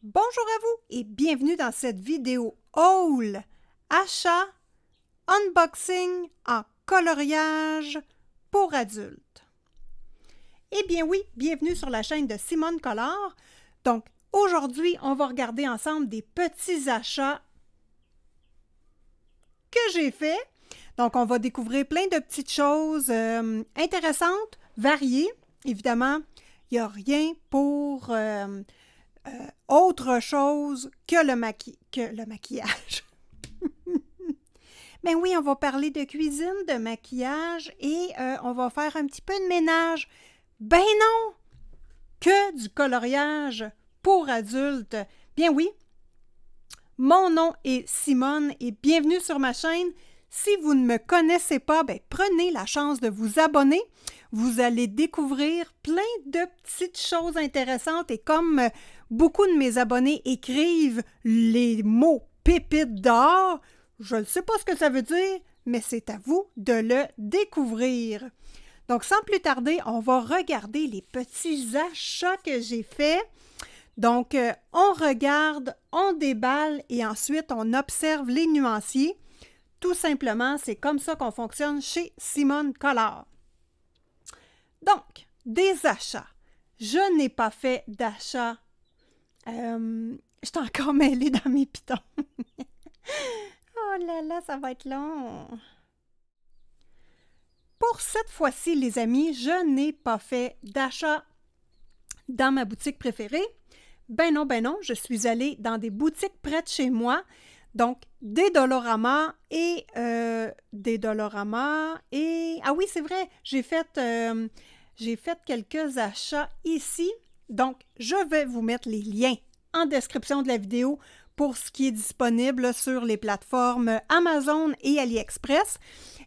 Bonjour à vous et bienvenue dans cette vidéo haul, achat, unboxing en coloriage pour adultes. Eh bien oui, bienvenue sur la chaîne de Simone Color. Donc aujourd'hui, on va regarder ensemble des petits achats que j'ai faits. Donc on va découvrir plein de petites choses intéressantes, variées. Évidemment, il n'y a rien pour autre chose que le maquillage. Ben oui, on va parler de cuisine, de maquillage et on va faire un petit peu de ménage. Ben non! Que du coloriage pour adultes. Bien oui, mon nom est Simone et bienvenue sur ma chaîne. Si vous ne me connaissez pas, ben prenez la chance de vous abonner. Vous allez découvrir plein de petites choses intéressantes et comme beaucoup de mes abonnés écrivent les mots « pépites d'or », je ne sais pas ce que ça veut dire, mais c'est à vous de le découvrir. Donc, sans plus tarder, on va regarder les petits achats que j'ai faits. Donc, on regarde, on déballe et ensuite, on observe les nuanciers. Tout simplement, c'est comme ça qu'on fonctionne chez Simone Color. Donc, des achats. Je n'ai pas fait d'achat. Je suis encore mêlée dans mes pitons. Oh là là, ça va être long. Pour cette fois-ci, les amis, je n'ai pas fait d'achat dans ma boutique préférée. Ben non, je suis allée dans des boutiques près de chez moi. Donc, des Dollarama et ah oui, c'est vrai, j'ai fait quelques achats ici. Donc, je vais vous mettre les liens en description de la vidéo pour ce qui est disponible sur les plateformes Amazon et AliExpress.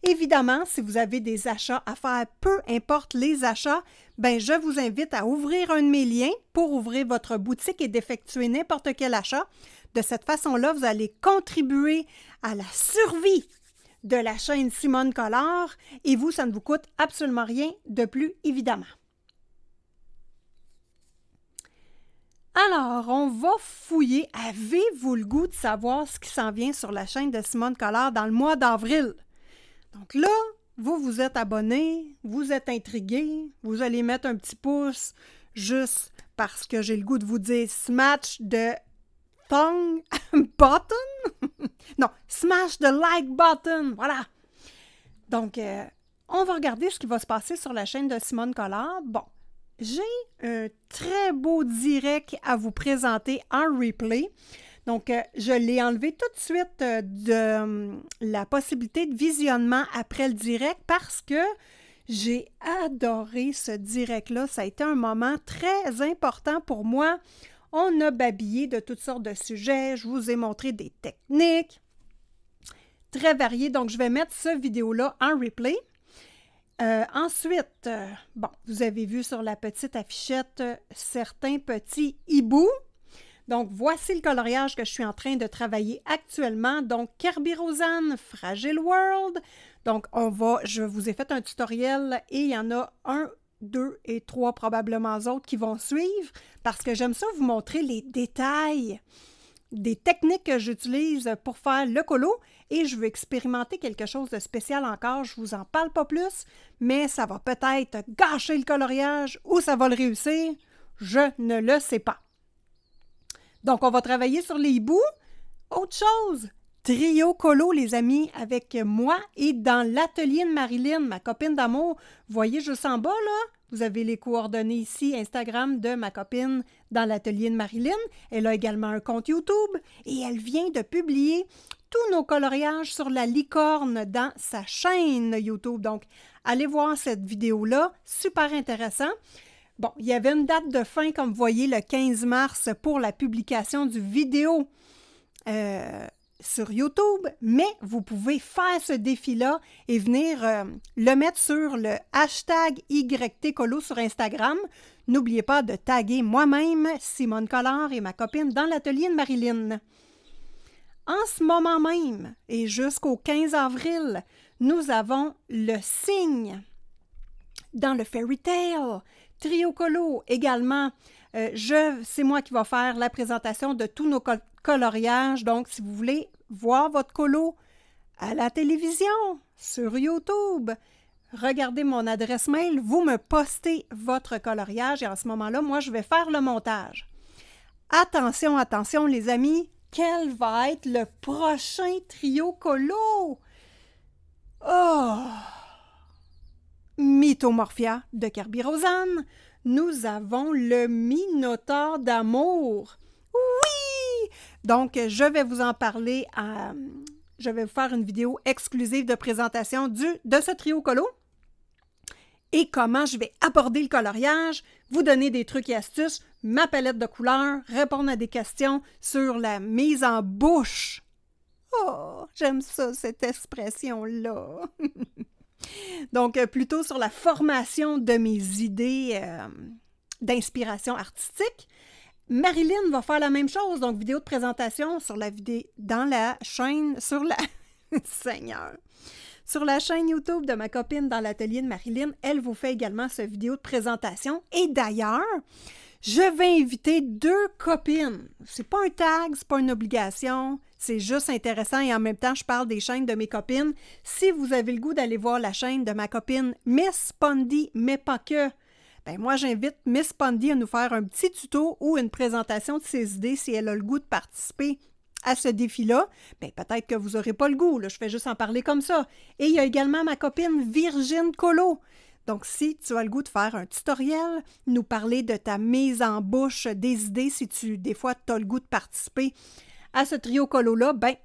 Évidemment, si vous avez des achats à faire, peu importe les achats, ben je vous invite à ouvrir un de mes liens pour ouvrir votre boutique et d'effectuer n'importe quel achat. De cette façon-là, vous allez contribuer à la survie de la chaîne Simone Color et vous, ça ne vous coûte absolument rien de plus, évidemment. Alors, on va fouiller. Avez-vous le goût de savoir ce qui s'en vient sur la chaîne de Simone Color dans le mois d'avril? Donc là, vous êtes abonné, vous êtes intrigué, vous allez mettre un petit pouce juste parce que j'ai le goût de vous dire smash the thumb button? Non, smash the like button, voilà. Donc, on va regarder ce qui va se passer sur la chaîne de Simone Color. Bon, j'ai un très beau direct à vous présenter en replay. Donc, je l'ai enlevé tout de suite de la possibilité de visionnement après le direct parce que j'ai adoré ce direct-là. Ça a été un moment très important pour moi. On a babillé de toutes sortes de sujets. Je vous ai montré des techniques très variées. Donc, je vais mettre cette vidéo-là en replay. Ensuite, bon, vous avez vu sur la petite affichette certains petits hiboux. Donc, voici le coloriage que je suis en train de travailler actuellement. Donc, Kerby Rosanne, Fragile World. Donc, je vous ai fait un tutoriel et il y en a 1, 2 et 3 probablement autres qui vont suivre parce que j'aime ça vous montrer les détails des techniques que j'utilise pour faire le colo et je veux expérimenter quelque chose de spécial encore. Je ne vous en parle pas plus, mais ça va peut-être gâcher le coloriage ou ça va le réussir. Je ne le sais pas. Donc, on va travailler sur les hiboux. Autre chose, trio colo, les amis, avec moi et dans l'atelier de Marilyn, ma copine d'amour. Vous voyez juste en bas, là, vous avez les coordonnées ici, Instagram de ma copine dans l'atelier de Marilyn. Elle a également un compte YouTube et elle vient de publier tous nos coloriages sur la licorne dans sa chaîne YouTube. Donc, allez voir cette vidéo-là, super intéressant. Bon, il y avait une date de fin, comme vous voyez, le 15 mars pour la publication du vidéo sur YouTube, mais vous pouvez faire ce défi-là et venir le mettre sur le hashtag YTColo sur Instagram. N'oubliez pas de taguer moi-même, Simone Color et ma copine dans l'atelier de Marilyn. En ce moment même, et jusqu'au 15 avril, nous avons le signe dans le Fairy Tail, Trio Colo, également C'est moi qui vais faire la présentation de tous nos coloriages. Donc, si vous voulez voir votre colo à la télévision, sur YouTube, regardez mon adresse mail, vous me postez votre coloriage et en ce moment-là, moi, je vais faire le montage. Attention, attention, les amis, quel va être le prochain trio colo? Oh! Mythomorphia de Kerby-Rosanne. Nous avons le Minotaure d'amour. Oui! Donc, je vais vous en parler. Je vais vous faire une vidéo exclusive de présentation de ce trio colo et comment je vais aborder le coloriage, vous donner des trucs et astuces, ma palette de couleurs, répondre à des questions sur la mise en bouche. Oh, j'aime ça, cette expression-là. Donc, plutôt sur la formation de mes idées d'inspiration artistique. Marilyn va faire la même chose, donc vidéo de présentation sur la vidéo dans la chaîne, sur la Seigneur. Sur la chaîne YouTube de ma copine dans l'atelier de Marilyn, elle vous fait également cette vidéo de présentation. Et d'ailleurs, je vais inviter 2 copines. C'est pas un tag, c'est pas une obligation, c'est juste intéressant et en même temps, je parle des chaînes de mes copines. Si vous avez le goût d'aller voir la chaîne de ma copine Miss Pondy, mais pas que, ben moi, j'invite Miss Pondy à nous faire un petit tuto ou une présentation de ses idées si elle a le goût de participer à ce défi-là. Bien, peut-être que vous n'aurez pas le goût, là, je fais juste en parler comme ça. Et il y a également ma copine Virgin Colo. Donc, si tu as le goût de faire un tutoriel, nous parler de ta mise en bouche des idées, si des fois, tu as le goût de participer à ce trio colo-là, ben,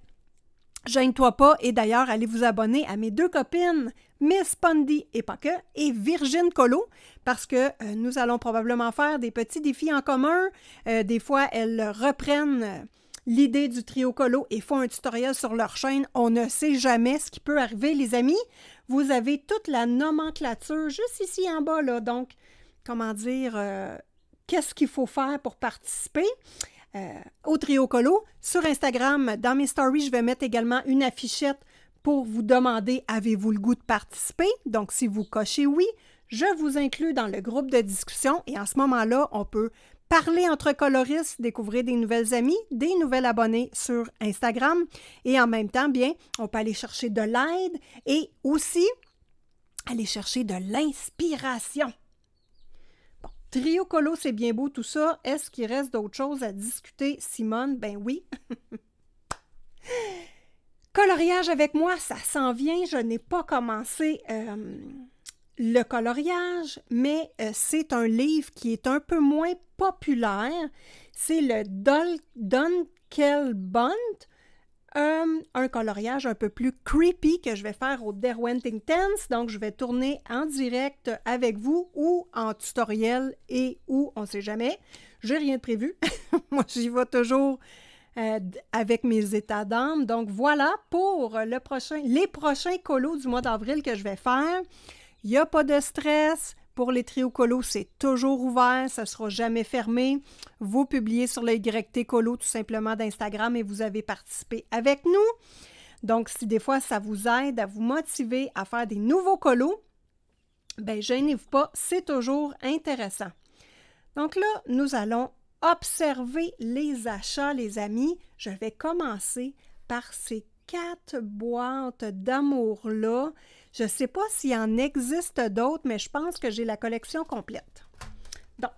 gêne-toi pas. Et d'ailleurs, allez vous abonner à mes 2 copines, Miss Pondy et pas que, et Virgin Colo, parce que nous allons probablement faire des petits défis en commun. Des fois, elles reprennent l'idée du trio colo et font un tutoriel sur leur chaîne. On ne sait jamais ce qui peut arriver, les amis. Vous avez toute la nomenclature juste ici en bas, là. Donc, comment dire, qu'est-ce qu'il faut faire pour participer au trio colo. Sur Instagram, dans mes stories, je vais mettre également une affichette pour vous demander « Avez-vous le goût de participer? » Donc, si vous cochez « Oui », je vous inclus dans le groupe de discussion et en ce moment-là, on peut parler entre coloristes, découvrir des nouvelles amies, des nouvelles abonnés sur Instagram et en même temps, bien, on peut aller chercher de l'aide et aussi aller chercher de l'inspiration. Bon, trio colo, c'est bien beau tout ça. Est-ce qu'il reste d'autres choses à discuter, Simone? Ben oui. Coloriage avec moi, ça s'en vient. Je n'ai pas commencé le coloriage, mais c'est un livre qui est un peu moins populaire. C'est le Dunkelbunt, un coloriage un peu plus creepy que je vais faire au Derwent's. Donc, je vais tourner en direct avec vous ou en tutoriel et ou on ne sait jamais. J'ai rien de prévu. Moi, j'y vais toujours avec mes états d'âme. Donc, voilà pour les prochains colos du mois d'avril que je vais faire. Il n'y a pas de stress. Pour les trios colo, c'est toujours ouvert, ça ne sera jamais fermé. Vous publiez sur le YT Colo tout simplement d'Instagram et vous avez participé avec nous. Donc, si des fois ça vous aide à vous motiver à faire des nouveaux colos, bien, gênez-vous pas, c'est toujours intéressant. Donc là, nous allons observer les achats, les amis. Je vais commencer par ces 4 boîtes d'amour-là. Je ne sais pas s'il en existe d'autres, mais je pense que j'ai la collection complète. Donc,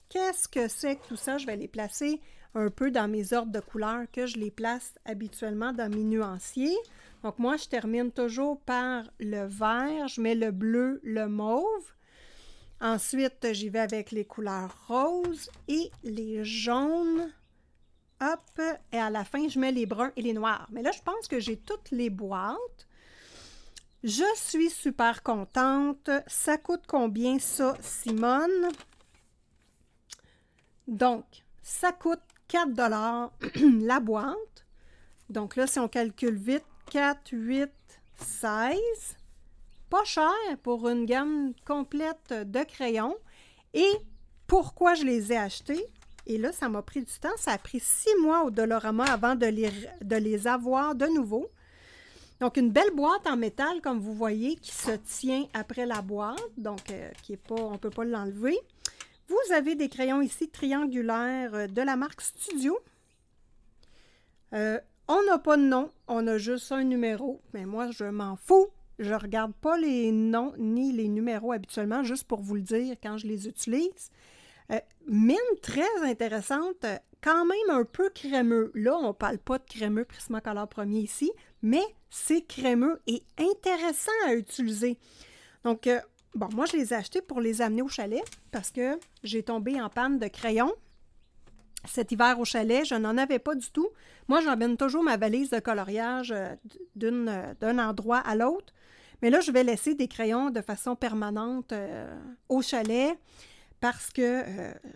qu'est-ce que c'est que tout ça? Je vais les placer un peu dans mes ordres de couleurs que je les place habituellement dans mes nuanciers. Donc, moi, je termine toujours par le vert. Je mets le bleu, le mauve. Ensuite, j'y vais avec les couleurs roses et les jaunes. Hop! Et à la fin, je mets les bruns et les noirs. Mais là, je pense que j'ai toutes les boîtes. Je suis super contente. Ça coûte combien ça, Simone? Donc, ça coûte 4 $ la boîte. Donc là, si on calcule vite, 4, 8, 16. Pas cher pour une gamme complète de crayons. Et pourquoi je les ai achetés? Et là, ça m'a pris du temps. Ça a pris 6 mois au Dollarama avant de les avoir de nouveau. Donc, une belle boîte en métal, comme vous voyez, qui se tient après la boîte, donc qui est pas, on ne peut pas l'enlever. Vous avez des crayons ici triangulaires de la marque Studio. On n'a pas de nom, on a juste un numéro, mais moi, je m'en fous. Je ne regarde pas les noms ni les numéros habituellement, juste pour vous le dire quand je les utilise. Mine très intéressante, quand même un peu crémeux. Là, on ne parle pas de crémeux Prismacolor premier ici, mais c'est crémeux et intéressant à utiliser. Donc, bon, moi, je les ai achetés pour les amener au chalet parce que j'ai tombé en panne de crayons. Cet hiver au chalet, je n'en avais pas du tout. Moi, j'emmène toujours ma valise de coloriage d'un endroit à l'autre. Mais là, je vais laisser des crayons de façon permanente au chalet parce que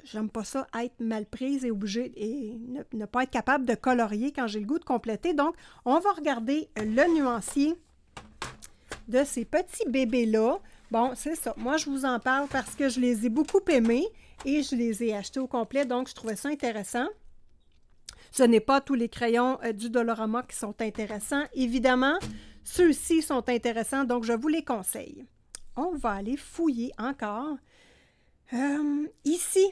j'aime pas ça être mal prise et obligée et ne pas être capable de colorier quand j'ai le goût de compléter. Donc, on va regarder le nuancier de ces petits bébés-là. Bon, c'est ça. Moi, je vous en parle parce que je les ai beaucoup aimés et je les ai achetés au complet, donc je trouvais ça intéressant. Ce n'est pas tous les crayons du Dollarama qui sont intéressants. Évidemment, ceux-ci sont intéressants, donc je vous les conseille. On va aller fouiller encore. Ici,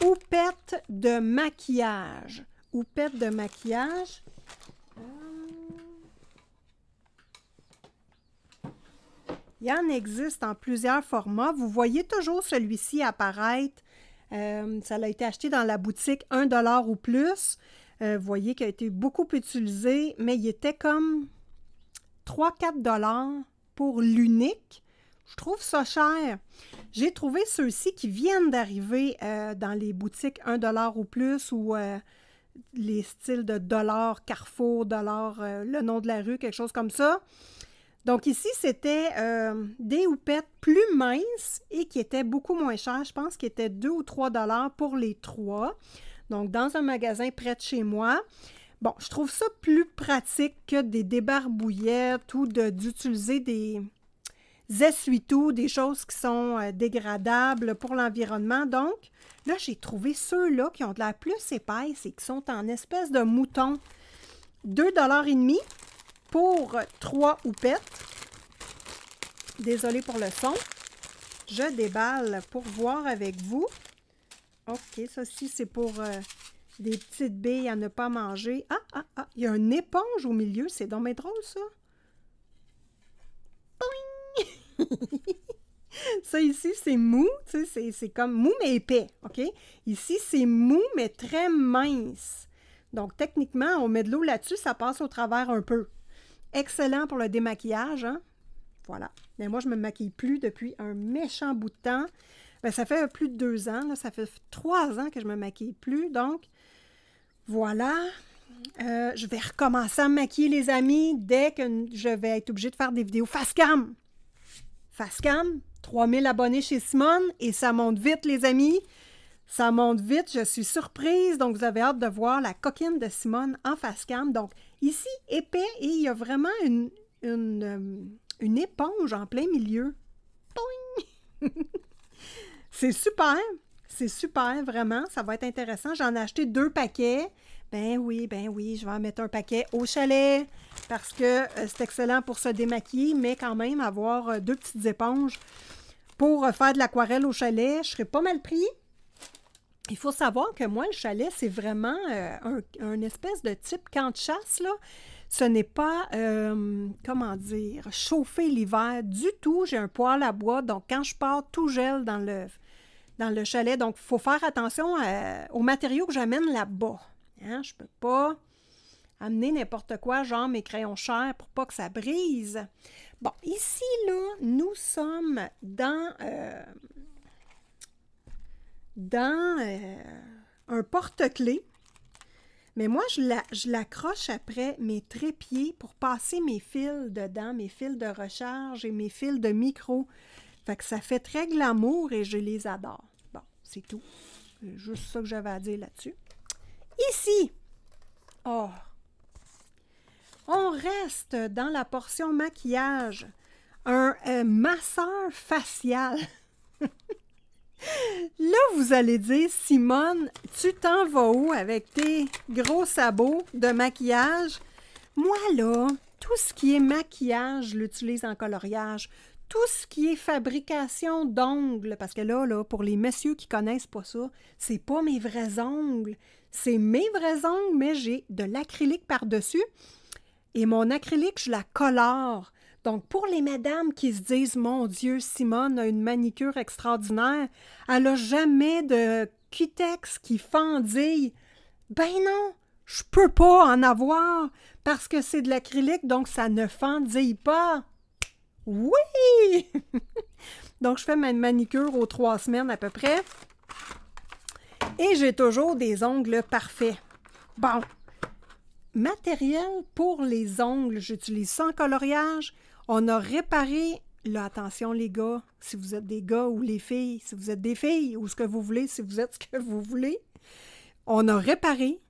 houppette de maquillage. Houppette de maquillage. Il y en existe en plusieurs formats. Vous voyez toujours celui-ci apparaître. Ça a été acheté dans la boutique 1 $ ou plus. Vous voyez qu'il a été beaucoup utilisé, mais il était comme 3-4 $ pour l'unique. Je trouve ça cher. J'ai trouvé ceux-ci qui viennent d'arriver dans les boutiques 1 $ ou plus ou les styles de dollar, Carrefour, dollar, le nom de la rue, quelque chose comme ça. Donc ici, c'était des houpettes plus minces et qui étaient beaucoup moins chères. Je pense qu'ils étaient 2 ou 3 $ pour les 3. Donc, dans un magasin près de chez moi. Bon, je trouve ça plus pratique que des débarbouillettes ou d'utiliser des essuie-tout, des choses qui sont dégradables pour l'environnement. Donc, là, j'ai trouvé ceux-là qui ont de l'air plus épaisse et qui sont en espèce de mouton. 2,5 $ pour 3 houpettes. Désolée pour le son. Je déballe pour voir avec vous. OK, ça ci c'est pour des petites billes à ne pas manger. Ah, il y a une éponge au milieu. C'est donc bien drôle, ça. Boing! Ça ici, c'est mou. Tu sais, c'est comme mou, mais épais. OK? Ici, c'est mou, mais très mince. Donc, techniquement, on met de l'eau là-dessus, ça passe au travers un peu. Excellent pour le démaquillage, hein? Voilà. Mais moi, je ne me maquille plus depuis un méchant bout de temps. Bien, ça fait plus de 2 ans. Là. Ça fait 3 ans que je ne me maquille plus. Donc, voilà. Je vais recommencer à me maquiller, les amis, dès que je vais être obligée de faire des vidéos Facecam. Facecam, 3000 abonnés chez Simone et ça monte vite, les amis. Ça monte vite, je suis surprise. Donc, vous avez hâte de voir la coquine de Simone en Facecam. Donc, ici, épais et il y a vraiment une éponge en plein milieu. Boing! C'est super, vraiment. Ça va être intéressant. J'en ai acheté 2 paquets. Ben oui, je vais en mettre un paquet au chalet parce que c'est excellent pour se démaquiller, mais quand même avoir 2 petites éponges pour faire de l'aquarelle au chalet, je serais pas mal pris. Il faut savoir que moi, le chalet, c'est vraiment un espèce de type camp de chasse, là. Ce n'est pas, comment dire, chauffer l'hiver du tout. J'ai un poêle à bois, donc quand je pars, tout gèle dans le chalet. Donc, il faut faire attention aux matériaux que j'amène là-bas. Hein? Je ne peux pas amener n'importe quoi, genre mes crayons chers, pour pas que ça brise. Bon, ici, là, nous sommes dans un porte-clés. Mais moi, je l'accroche après mes trépieds pour passer mes fils dedans, mes fils de recharge et mes fils de micro. Fait que ça fait très glamour et je les adore. Bon, c'est tout. C'est juste ça que j'avais à dire là-dessus. Ici, oh, on reste dans la portion maquillage. Un masseur facial. Là, vous allez dire, Simone, tu t'en vas où avec tes gros sabots de maquillage? Moi, là, tout ce qui est maquillage, je l'utilise en coloriage. tout ce qui est fabrication d'ongles, parce que là, pour les messieurs qui connaissent pas ça, c'est pas mes vrais ongles. C'est mes vrais ongles, mais j'ai de l'acrylique par-dessus. Et mon acrylique, je la colore. Donc, pour les madames qui se disent « Mon Dieu, Simone a une manicure extraordinaire, elle n'a jamais de cutex qui fendille. » Ben non, je peux pas en avoir parce que c'est de l'acrylique, donc ça ne fendille pas. Oui! Donc, je fais ma manicure aux 3 semaines à peu près. Et j'ai toujours des ongles parfaits. Bon, matériel pour les ongles, j'utilise sans coloriage. On a réparé, là, attention les gars, si vous êtes des gars ou les filles, si vous êtes des filles ou ce que vous voulez, si vous êtes ce que vous voulez, on a réparé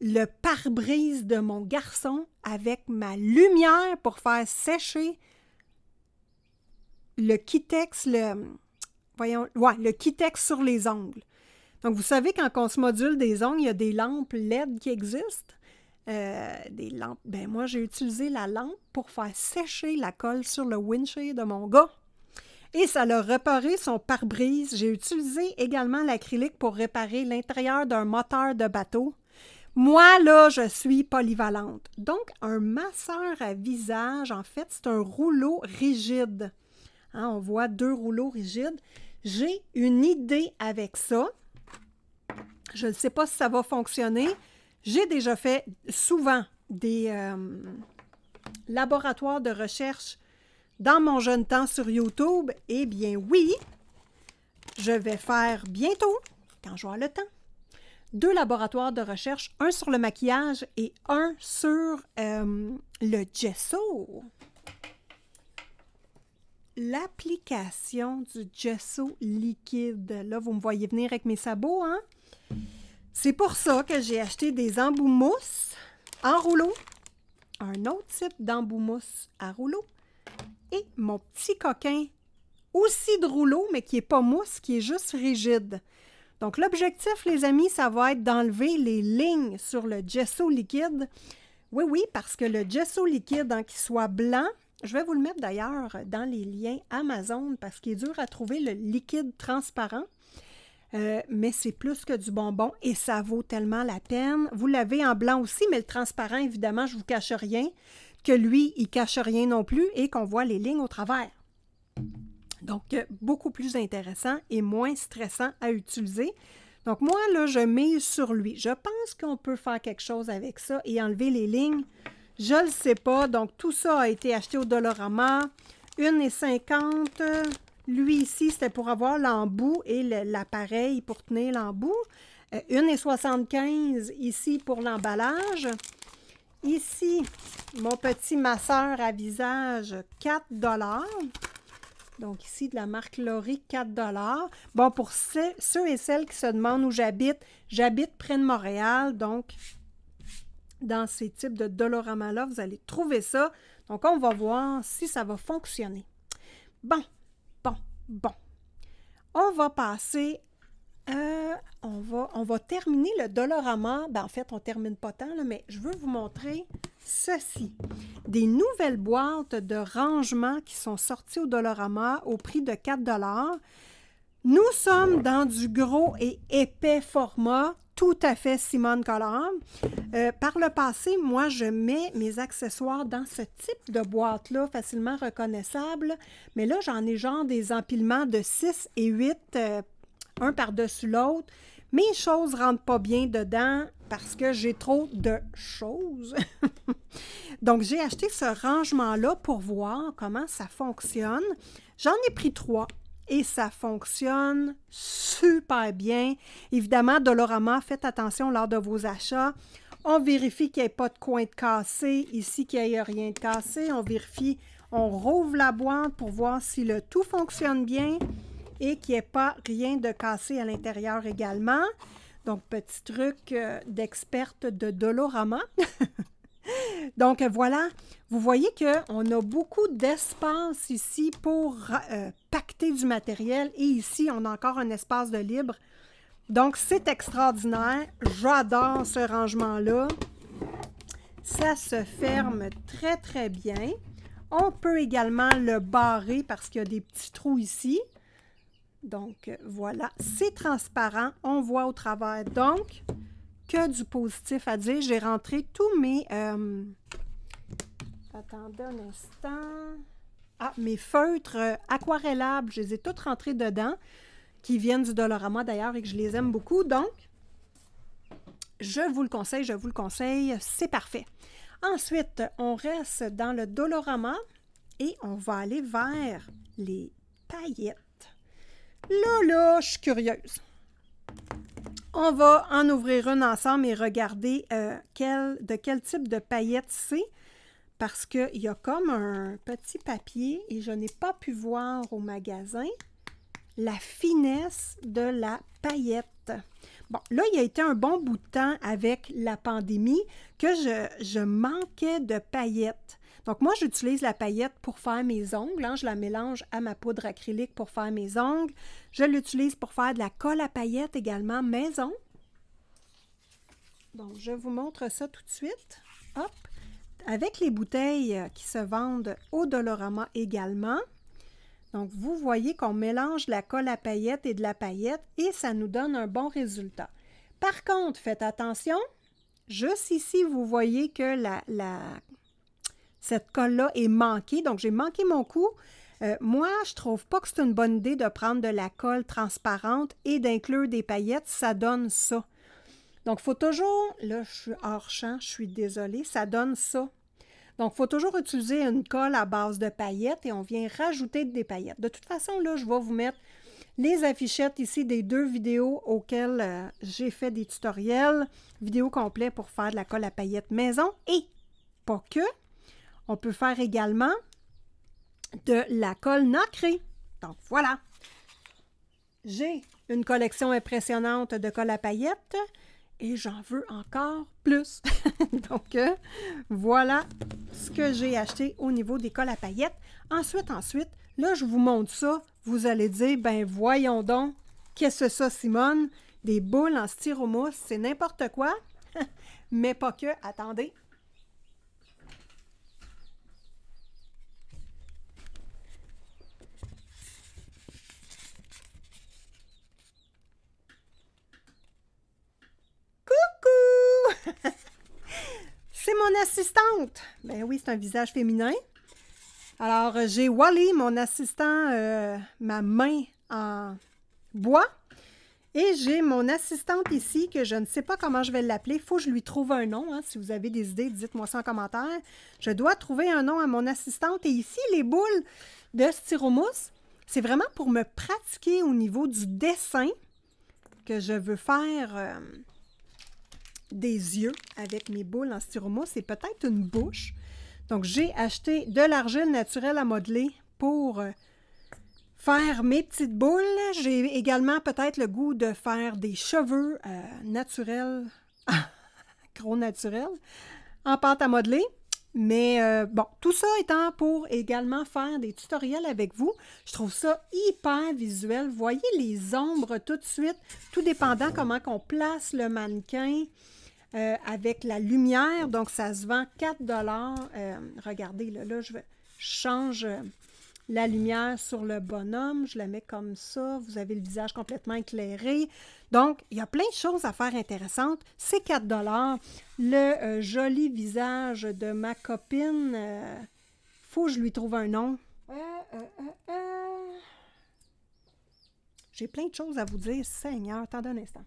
le pare-brise de mon garçon avec ma lumière pour faire sécher le Kitex, le Kitex sur les ongles. Donc, vous savez, quand on se module des ongles, il y a des lampes LED qui existent. Des lampes. Ben moi, j'ai utilisé la lampe pour faire sécher la colle sur le windshield de mon gars. Et ça l'a réparé son pare-brise. J'ai utilisé également l'acrylique pour réparer l'intérieur d'un moteur de bateau. Moi, là, je suis polyvalente. Donc, un masseur à visage, en fait, c'est un rouleau rigide. Hein, on voit 2 rouleaux rigides. J'ai une idée avec ça. Je ne sais pas si ça va fonctionner. J'ai déjà fait souvent des laboratoires de recherche dans mon jeune temps sur YouTube. Eh bien oui, je vais faire bientôt, quand j'aurai le temps, 2 laboratoires de recherche, un sur le maquillage et un sur le gesso. L'application du gesso liquide. Là, vous me voyez venir avec mes sabots, hein? C'est pour ça que j'ai acheté des embouts mousse en rouleau, un autre type d'embout mousse à rouleau et mon petit coquin aussi de rouleau, mais qui n'est pas mousse, qui est juste rigide. Donc, l'objectif, les amis, ça va être d'enlever les lignes sur le gesso liquide. Oui, oui, parce que le gesso liquide, hein, qu'il soit blanc, je vais vous le mettre d'ailleurs dans les liens Amazon parce qu'il est dur à trouver le liquide transparent. Mais c'est plus que du bonbon et ça vaut tellement la peine. Vous l'avez en blanc aussi, mais le transparent, évidemment, je ne vous cache rien, que lui, il ne cache rien non plus et qu'on voit les lignes au travers. Donc, beaucoup plus intéressant et moins stressant à utiliser. Donc, moi, là, je mise sur lui. Je pense qu'on peut faire quelque chose avec ça et enlever les lignes. Je ne le sais pas. Donc, tout ça a été acheté au Dollarama. 1,50 $. Lui, ici, c'était pour avoir l'embout et l'appareil pour tenir l'embout. 1,75 $ ici pour l'emballage. Ici, mon petit masseur à visage, 4 $. Donc, ici, de la marque Laurie, 4 $. Bon, pour ceux et celles qui se demandent où j'habite près de Montréal. Donc, dans ces types de Dollarama-là, vous allez trouver ça. Donc, on va voir si ça va fonctionner. Bon. On va passer, on va terminer le Dollarama. Ben, en fait, on ne termine pas tant, là, mais je veux vous montrer ceci. Des nouvelles boîtes de rangement qui sont sorties au Dollarama au prix de 4 $. Nous sommes dans du gros et épais format, tout à fait Simone Colomb. Par le passé, moi, je mets mes accessoires dans ce type de boîte-là, facilement reconnaissable. Mais là, j'en ai genre des empilements de 6 et 8, un par-dessus l'autre. Mes choses ne rentrent pas bien dedans parce que j'ai trop de choses. Donc, j'ai acheté ce rangement-là pour voir comment ça fonctionne. J'en ai pris 3. Et ça fonctionne super bien. Évidemment, Dollarama, faites attention lors de vos achats. On vérifie qu'il n'y ait pas de coin de cassé. Ici, qu'il n'y ait rien de cassé. On vérifie, on rouvre la boîte pour voir si le tout fonctionne bien et qu'il n'y ait pas rien de cassé à l'intérieur également. Donc, petit truc d'experte de Dollarama. Donc, voilà, vous voyez qu'on a beaucoup d'espace ici pour pacter du matériel et ici, on a encore un espace de libre. Donc, c'est extraordinaire. J'adore ce rangement-là. Ça se ferme très, très bien. On peut également le barrer parce qu'il y a des petits trous ici. Donc, voilà, c'est transparent, on voit au travers. Donc, que du positif à dire. J'ai rentré tous mes... attendez un instant. Ah, mes feutres aquarellables, je les ai tous rentrés dedans, qui viennent du Dollarama d'ailleurs et que je les aime beaucoup. Donc, je vous le conseille, c'est parfait. Ensuite, on reste dans le Dollarama et on va aller vers les paillettes. Là, je suis curieuse. On va en ouvrir une ensemble et regarder de quel type de paillettes c'est. Parce qu'il y a comme un petit papier et je n'ai pas pu voir au magasin la finesse de la paillette. Bon, là, il y a été un bon bout de temps avec la pandémie que je manquais de paillettes. Donc, moi, j'utilise la paillette pour faire mes ongles. Hein. Je la mélange à ma poudre acrylique pour faire mes ongles. Je l'utilise pour faire de la colle à paillettes également maison. Donc, je vous montre ça tout de suite. Hop! Avec les bouteilles qui se vendent au Dollarama également. Donc, vous voyez qu'on mélange de la colle à paillettes et de la paillette et ça nous donne un bon résultat. Par contre, faites attention, juste ici, vous voyez que cette colle-là est manquée. Donc, j'ai manqué mon coup. Moi, je ne trouve pas que c'est une bonne idée de prendre de la colle transparente et d'inclure des paillettes. Ça donne ça. Donc, il faut toujours... Là, je suis hors champ, je suis désolée. Ça donne ça. Donc, il faut toujours utiliser une colle à base de paillettes et on vient rajouter des paillettes. De toute façon, là, je vais vous mettre les affichettes ici des 2 vidéos auxquelles j'ai fait des tutoriels, vidéos complets pour faire de la colle à paillettes maison et pas que. On peut faire également de la colle nacrée. Donc, voilà. J'ai une collection impressionnante de colle à paillettes et j'en veux encore plus. Donc, voilà ce que j'ai acheté au niveau des colles à paillettes. Ensuite, là, je vous montre ça. Vous allez dire, ben voyons donc, qu'est-ce que c'est ça, Simone? Des boules en styromousse, c'est n'importe quoi. Mais pas que, attendez. C'est mon assistante. Ben oui, c'est un visage féminin. Alors, j'ai Wally, mon assistant, ma main en bois. Et j'ai mon assistante ici, que je ne sais pas comment je vais l'appeler. Il faut que je lui trouve un nom. Hein. Si vous avez des idées, dites-moi ça en commentaire. Je dois trouver un nom à mon assistante. Et ici, les boules de styromousse, c'est vraiment pour me pratiquer au niveau du dessin que je veux faire... des yeux avec mes boules en styromousse et peut-être une bouche. Donc, j'ai acheté de l'argile naturelle à modeler pour faire mes petites boules. J'ai également peut-être le goût de faire des cheveux naturels, gros naturels, en pâte à modeler. Mais bon, tout ça étant pour également faire des tutoriels avec vous. Je trouve ça hyper visuel. Vous voyez les ombres tout de suite, tout dépendant comment on place le mannequin. Avec la lumière, donc ça se vend 4 $. Regardez, là, je change la lumière sur le bonhomme, je la mets comme ça, vous avez le visage complètement éclairé. Donc, il y a plein de choses à faire intéressantes. C'est 4 $. Le joli visage de ma copine, faut que je lui trouve un nom. J'ai plein de choses à vous dire, Seigneur, attendez un instant.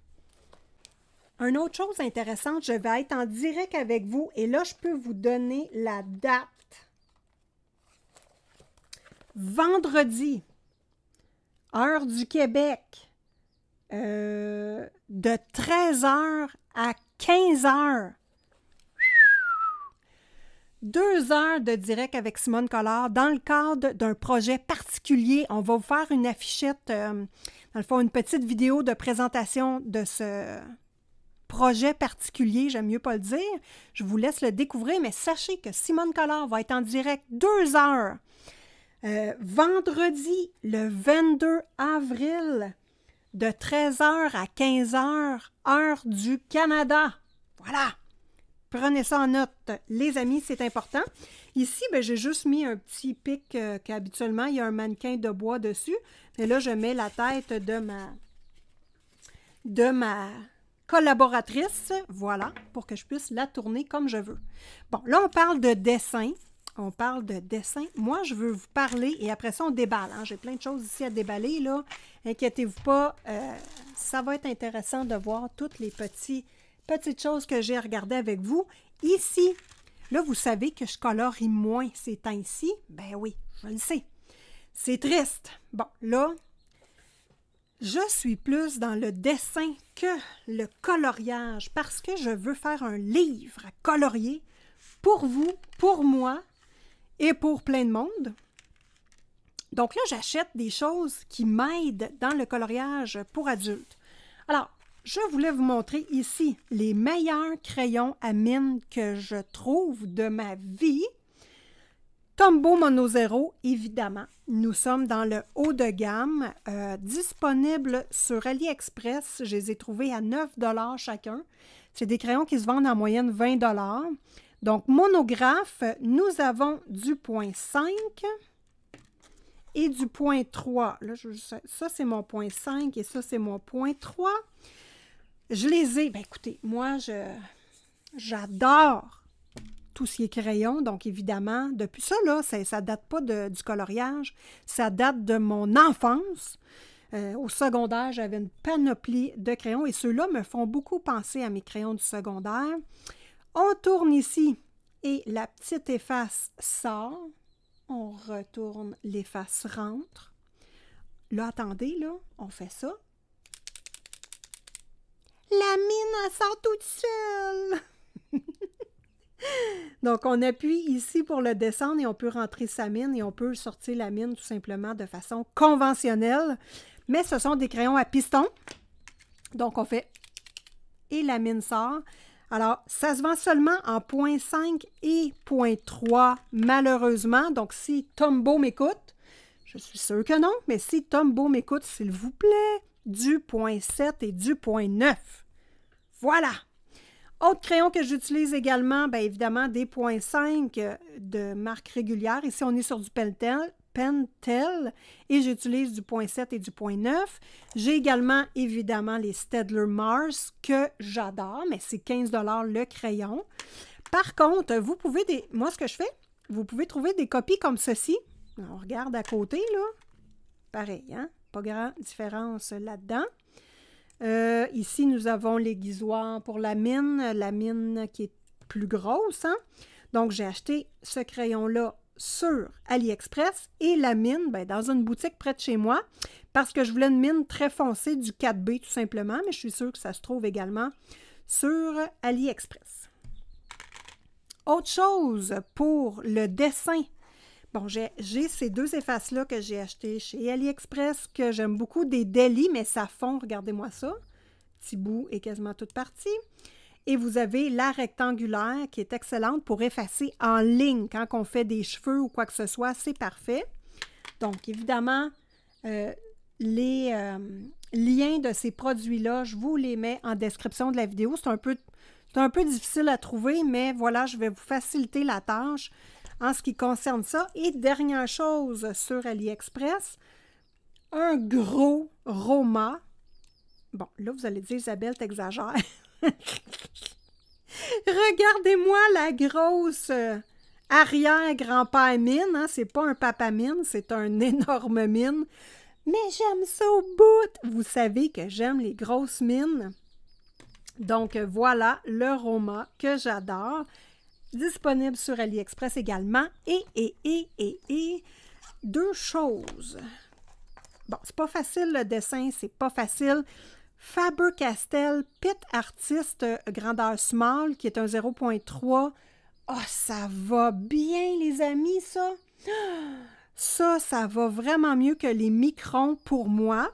Une autre chose intéressante, je vais être en direct avec vous et là, je peux vous donner la date. Vendredi, heure du Québec, de 13h à 15h. 2 heures de direct avec Simone Collard dans le cadre d'un projet particulier. On va vous faire une affichette, dans le fond, une petite vidéo de présentation de ce projet particulier, j'aime mieux pas le dire. Je vous laisse le découvrir, mais sachez que Simone Collard va être en direct 2 heures. Vendredi, le 22 avril, de 13h à 15h, heure du Canada. Voilà! Prenez ça en note, les amis, c'est important. Ici, ben, j'ai juste mis un petit pic qu'habituellement, il y a un mannequin de bois dessus. Mais là, je mets la tête de ma collaboratrice, voilà, pour que je puisse la tourner comme je veux. Bon, là, on parle de dessin. On parle de dessin. Moi, je veux vous parler, et après ça, on déballe. Hein? J'ai plein de choses ici à déballer, là. Inquiétez-vous pas, ça va être intéressant de voir toutes les petites choses que j'ai à regarder avec vous. Ici, là, vous savez que je colorie moins ces temps-ci. Ben oui, je le sais. C'est triste. Bon, là, je suis plus dans le dessin que le coloriage parce que je veux faire un livre à colorier pour vous, pour moi et pour plein de monde. Donc là, j'achète des choses qui m'aident dans le coloriage pour adultes. Alors, je voulais vous montrer ici les meilleurs crayons à mine que je trouve de ma vie. Tombow Mono Zero, évidemment. Nous sommes dans le haut de gamme, disponible sur AliExpress. Je les ai trouvés à 9 $ chacun. C'est des crayons qui se vendent en moyenne 20 $. Donc, monographe, nous avons du point 5 et du point 3. Là, ça, c'est mon point 5 et ça, c'est mon point 3. Je les ai... Ben, écoutez, moi, j'adore tout ce qui est crayon, donc évidemment, depuis ça, là, ça date pas du coloriage, ça date de mon enfance. Au secondaire, j'avais une panoplie de crayons et ceux-là me font beaucoup penser à mes crayons du secondaire. On tourne ici et la petite efface sort. On retourne, l'efface rentre. Là, attendez, là, on fait ça. La mine, elle sort toute seule! Donc, on appuie ici pour le descendre et on peut rentrer sa mine et on peut sortir la mine tout simplement de façon conventionnelle. Mais ce sont des crayons à piston. Donc, on fait et la mine sort. Alors, ça se vend seulement en 0.5 et 0.3, malheureusement. Donc, si Tombow m'écoute, je suis sûre que non, mais si Tombow m'écoute, s'il vous plaît, du 0.7 et du 0.9. Voilà! Autre crayon que j'utilise également, bien évidemment, des 0.5 de marque régulière. Ici, on est sur du Pentel et j'utilise du 0.7 et du 0.9. J'ai également, évidemment, les Staedtler Mars que j'adore, mais c'est 15 $ le crayon. Par contre, vous pouvez, moi, ce que je fais, vous pouvez trouver des copies comme ceci. On regarde à côté, là. Pareil, hein? Pas grande différence là-dedans. Ici, nous avons l'aiguisoir pour la mine qui est plus grosse. Hein? Donc, j'ai acheté ce crayon-là sur AliExpress et la mine ben, dans une boutique près de chez moi parce que je voulais une mine très foncée du 4B tout simplement, mais je suis sûre que ça se trouve également sur AliExpress. Autre chose pour le dessin. Bon, j'ai ces deux effaces-là que j'ai achetées chez AliExpress, que j'aime beaucoup, des Deli, mais ça fond, regardez-moi ça. Petit bout est quasiment toute partie. Et vous avez la rectangulaire qui est excellente pour effacer en ligne. Quand on fait des cheveux ou quoi que ce soit, c'est parfait. Donc, évidemment, les liens de ces produits-là, je vous les mets en description de la vidéo. C'est un peu difficile à trouver, mais voilà, je vais vous faciliter la tâche en ce qui concerne ça. Et dernière chose sur AliExpress, un gros Roma. Bon, là, vous allez dire, Isabelle, t'exagères. Regardez-moi la grosse arrière-grand-père mine. Hein? C'est pas un papa mine, c'est un énorme mine. Mais j'aime ça au bout. Vous savez que j'aime les grosses mines. Donc, voilà le Roma que j'adore. Disponible sur AliExpress également. Et deux choses. Bon, c'est pas facile le dessin, c'est pas facile. Faber-Castell Pit Artist grandeur small, qui est un 0.3. Oh, ça va bien, les amis, ça. Ça va vraiment mieux que les microns pour moi.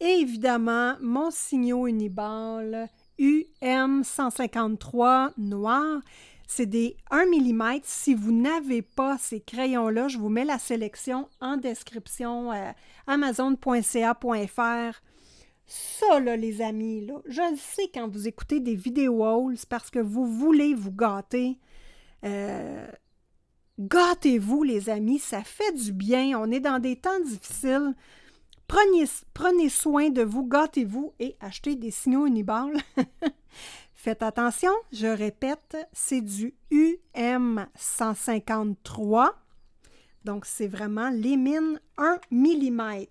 Et évidemment, mon Signo Uniball UM153 noir. C'est des 1 mm. Si vous n'avez pas ces crayons-là, je vous mets la sélection en description amazon.ca.fr. Ça, là, les amis, là, je le sais quand vous écoutez des vidéos hauls, c'est parce que vous voulez vous gâter. Gâtez-vous, les amis, ça fait du bien. On est dans des temps difficiles. Prenez soin de vous, gâtez-vous et achetez des signaux Uniball. Faites attention, je répète, c'est du UM153. Donc, c'est vraiment l'émine 1 mm.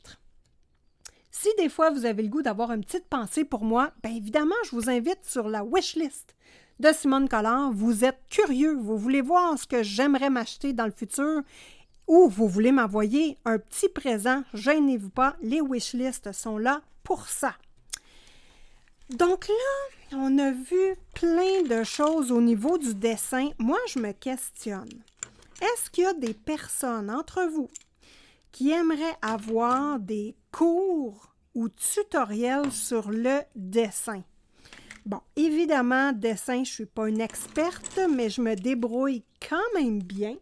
Si des fois, vous avez le goût d'avoir une petite pensée pour moi, bien évidemment, je vous invite sur la wishlist de Simone Collard. Vous êtes curieux, vous voulez voir ce que j'aimerais m'acheter dans le futur ou vous voulez m'envoyer un petit présent, gênez-vous pas, les wishlists sont là pour ça. Donc là, on a vu plein de choses au niveau du dessin. Moi, je me questionne. Est-ce qu'il y a des personnes entre vous qui aimeraient avoir des cours ou tutoriels sur le dessin? Bon, évidemment, dessin, je ne suis pas une experte, mais je me débrouille quand même bien.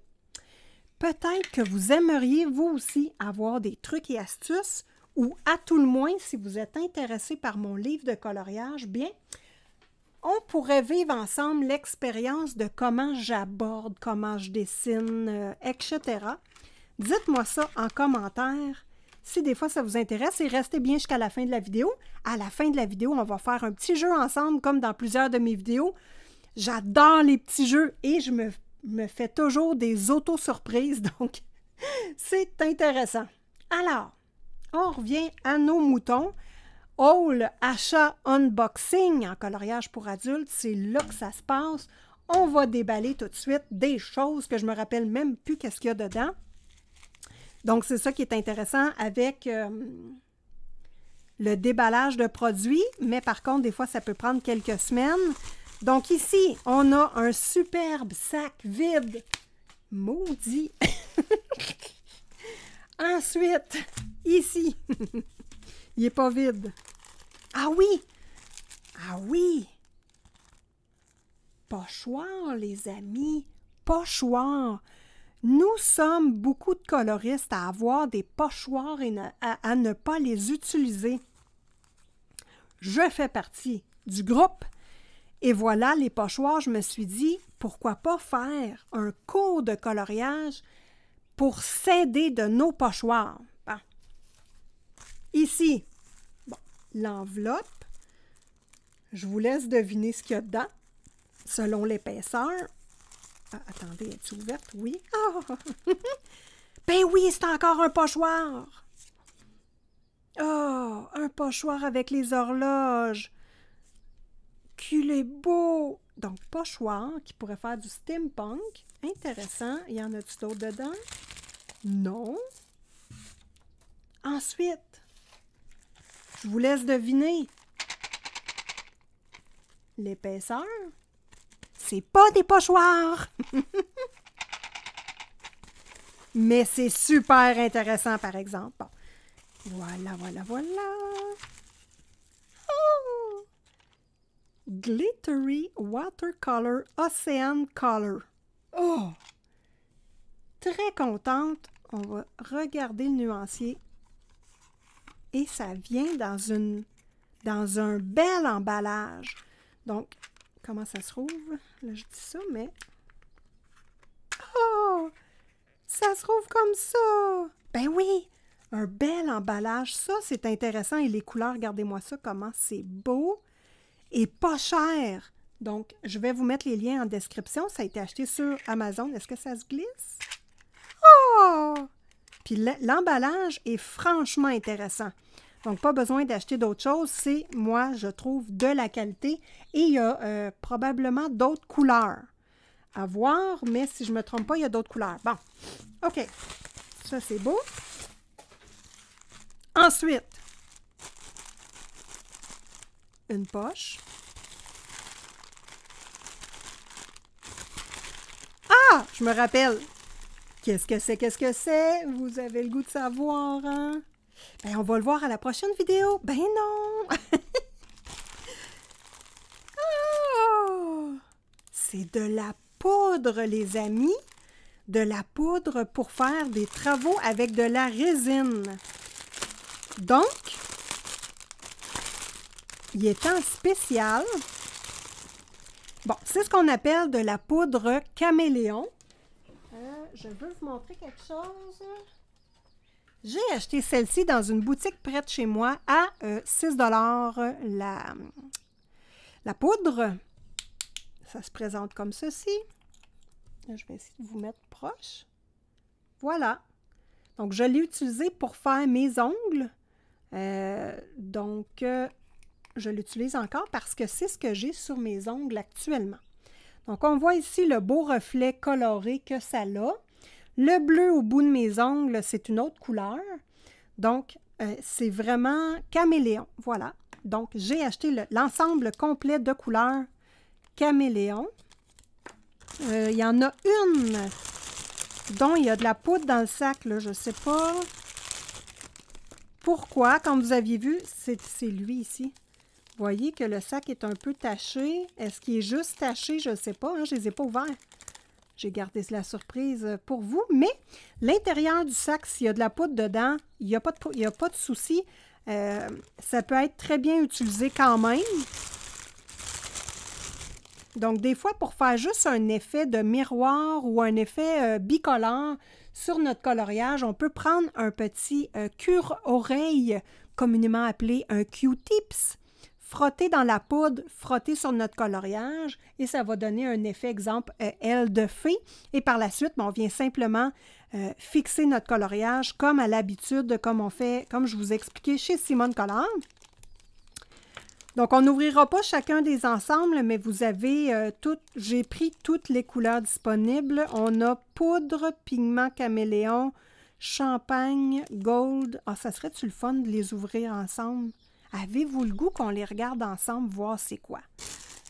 Peut-être que vous aimeriez, vous aussi, avoir des trucs et astuces, ou à tout le moins, si vous êtes intéressé par mon livre de coloriage, bien, on pourrait vivre ensemble l'expérience de comment j'aborde, comment je dessine, etc. Dites-moi ça en commentaire si des fois ça vous intéresse et restez bien jusqu'à la fin de la vidéo. À la fin de la vidéo, on va faire un petit jeu ensemble comme dans plusieurs de mes vidéos. J'adore les petits jeux et je me fais toujours des auto-surprises, donc c'est intéressant. Alors, on revient à nos moutons. Haul achat unboxing en coloriage pour adultes, c'est là que ça se passe. On va déballer tout de suite des choses que je me rappelle même plus qu'est-ce qu'il y a dedans. Donc, c'est ça qui est intéressant avec le déballage de produits, mais par contre, des fois, ça peut prendre quelques semaines. Donc, ici, on a un superbe sac vide. Maudit! Ensuite, ici, il n'est pas vide. Ah oui! Ah oui! Pochoir, les amis! Pochoir! Nous sommes beaucoup de coloristes à avoir des pochoirs et à ne pas les utiliser. Je fais partie du groupe. Et voilà, les pochoirs, je me suis dit, pourquoi pas faire un cours de coloriage pour s'aider de nos pochoirs. Bon. Ici, bon, l'enveloppe. Je vous laisse deviner ce qu'il y a dedans, selon l'épaisseur. Ah, attendez, est-elle ouverte? Oui. Oh! Ben oui, c'est encore un pochoir. Oh, un pochoir avec les horloges. Qu'il est beau! Donc, pochoir qui pourrait faire du steampunk. Intéressant. Il y en a-tu d'autres dedans? Non. Ensuite, je vous laisse deviner. L'épaisseur. C'est pas des pochoirs! Mais c'est super intéressant, par exemple. Bon. Voilà, voilà, voilà. Oh! Glittery Watercolor Ocean Color. Oh! Très contente. On va regarder le nuancier. Et ça vient dans un bel emballage. Donc, comment ça se trouve? Là, je dis ça, mais... Oh! Ça se trouve comme ça! Ben oui! Un bel emballage. Ça, c'est intéressant. Et les couleurs, regardez-moi ça, comment c'est beau et pas cher. Donc, je vais vous mettre les liens en description. Ça a été acheté sur Amazon. Est-ce que ça se glisse? Oh! Puis l'emballage est franchement intéressant. Donc, pas besoin d'acheter d'autres choses. C'est, moi, je trouve, de la qualité. Et il y a probablement d'autres couleurs à voir. Mais si je ne me trompe pas, il y a d'autres couleurs. Bon, OK. Ça, c'est beau. Ensuite, une poche. Ah! Je me rappelle. Qu'est-ce que c'est? Qu'est-ce que c'est? Vous avez le goût de savoir, hein? Ben, on va le voir à la prochaine vidéo. Ben non! Oh! C'est de la poudre, les amis. De la poudre pour faire des travaux avec de la résine. Donc, il est en spécial. Bon, c'est ce qu'on appelle de la poudre caméléon. Je veux vous montrer quelque chose. J'ai acheté celle-ci dans une boutique près de chez moi à 6 $ la poudre. Ça se présente comme ceci. Là, je vais essayer de vous mettre proche. Voilà. Donc, je l'ai utilisé pour faire mes ongles. Je l'utilise encore parce que c'est ce que j'ai sur mes ongles actuellement. Donc, on voit ici le beau reflet coloré que ça a. Le bleu au bout de mes ongles, c'est une autre couleur. Donc, c'est vraiment caméléon. Voilà. Donc, j'ai acheté l'ensemble complet de couleurs caméléon. Il y en a une dont il y a de la poudre dans le sac, là. Je ne sais pas pourquoi. Comme vous aviez vu, c'est lui ici. Vous voyez que le sac est un peu taché. Est-ce qu'il est juste taché? Je ne sais pas. Hein? Je ne les ai pas ouverts. J'ai gardé la surprise pour vous. Mais l'intérieur du sac, s'il y a de la poudre dedans, il n'y a pas de souci. Ça peut être très bien utilisé quand même. Donc, des fois, pour faire juste un effet de miroir ou un effet bicolore sur notre coloriage, on peut prendre un petit cure-oreille, communément appelé un Q-tips, frotter dans la poudre, frotter sur notre coloriage et ça va donner un effet, exemple, aile de fée. Et par la suite, on vient simplement fixer notre coloriage comme à l'habitude, comme on fait, comme je vous ai expliqué chez Simone Color. Donc, on n'ouvrira pas chacun des ensembles, mais vous avez j'ai pris toutes les couleurs disponibles. On a poudre, pigment caméléon, champagne, gold. Ah, ça serait-tu le fun de les ouvrir ensemble? Avez-vous le goût qu'on les regarde ensemble, voir c'est quoi?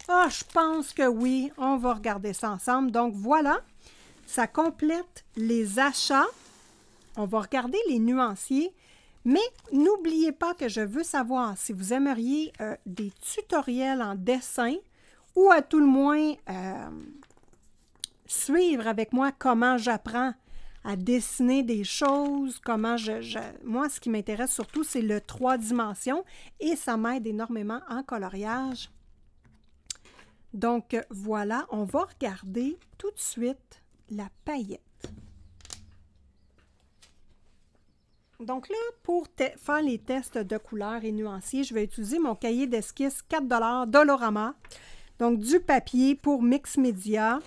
Ah, je pense que oui, on va regarder ça ensemble. Donc, voilà, ça complète les achats. On va regarder les nuanciers. Mais n'oubliez pas que je veux savoir si vous aimeriez des tutoriels en dessin ou à tout le moins suivre avec moi comment j'apprends à dessiner des choses, comment moi, ce qui m'intéresse surtout, c'est le 3 dimensions et ça m'aide énormément en coloriage. Donc, voilà, on va regarder tout de suite la paillette. Donc là, pour faire les tests de couleurs et nuanciers, je vais utiliser mon cahier d'esquisse 4 $ Dolorama. Donc, du papier pour Mix Media.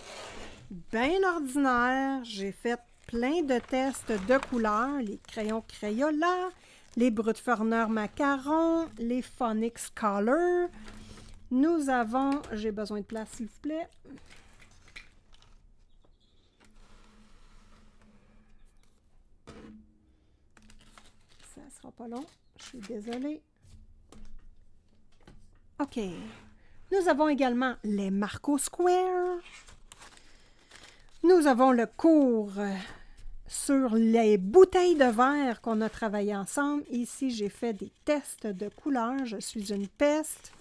Bien ordinaire. J'ai fait plein de tests de couleurs. Les crayons Crayola, les Brutforner Macaron, les Phonics Color. Nous avons... J'ai besoin de place, s'il vous plaît. Ça ne sera pas long. Je suis désolée. OK. Nous avons également les Marco Square. Nous avons le cours sur les bouteilles de verre qu'on a travaillé ensemble. Ici, j'ai fait des tests de couleurs. Je suis une peste.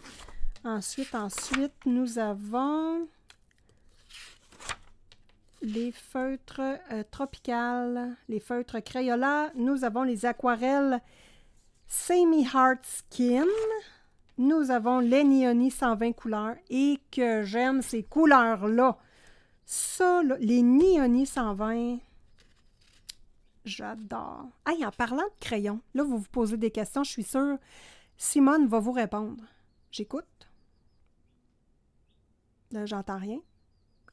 Ensuite, nous avons les feutres tropicales, les feutres Crayola. Nous avons les aquarelles Semi Heart Skin. Nous avons les Neoni 120 couleurs et que j'aime ces couleurs-là. Ça, là, les Neoni 120, j'adore. Hey, en parlant de crayons, là, vous vous posez des questions, je suis sûre. Simone va vous répondre. J'écoute. Là, j'entends rien.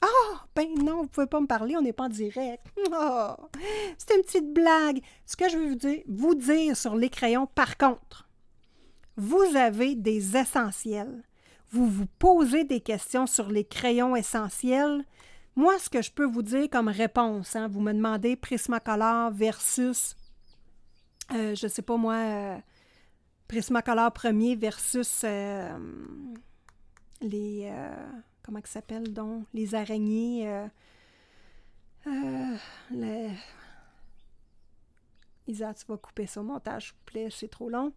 Ah, ben non, vous ne pouvez pas me parler, on n'est pas en direct. Oh, c'est une petite blague. Ce que je veux vous dire sur les crayons, par contre, vous avez des essentiels. Vous vous posez des questions sur les crayons essentiels. Moi, ce que je peux vous dire comme réponse, hein, vous me demandez Prismacolor versus, je ne sais pas moi, Prismacolor premier versus les... comment ça s'appelle donc? Les araignées. Isa, tu vas couper ça au montage, s'il vous plaît, c'est trop long.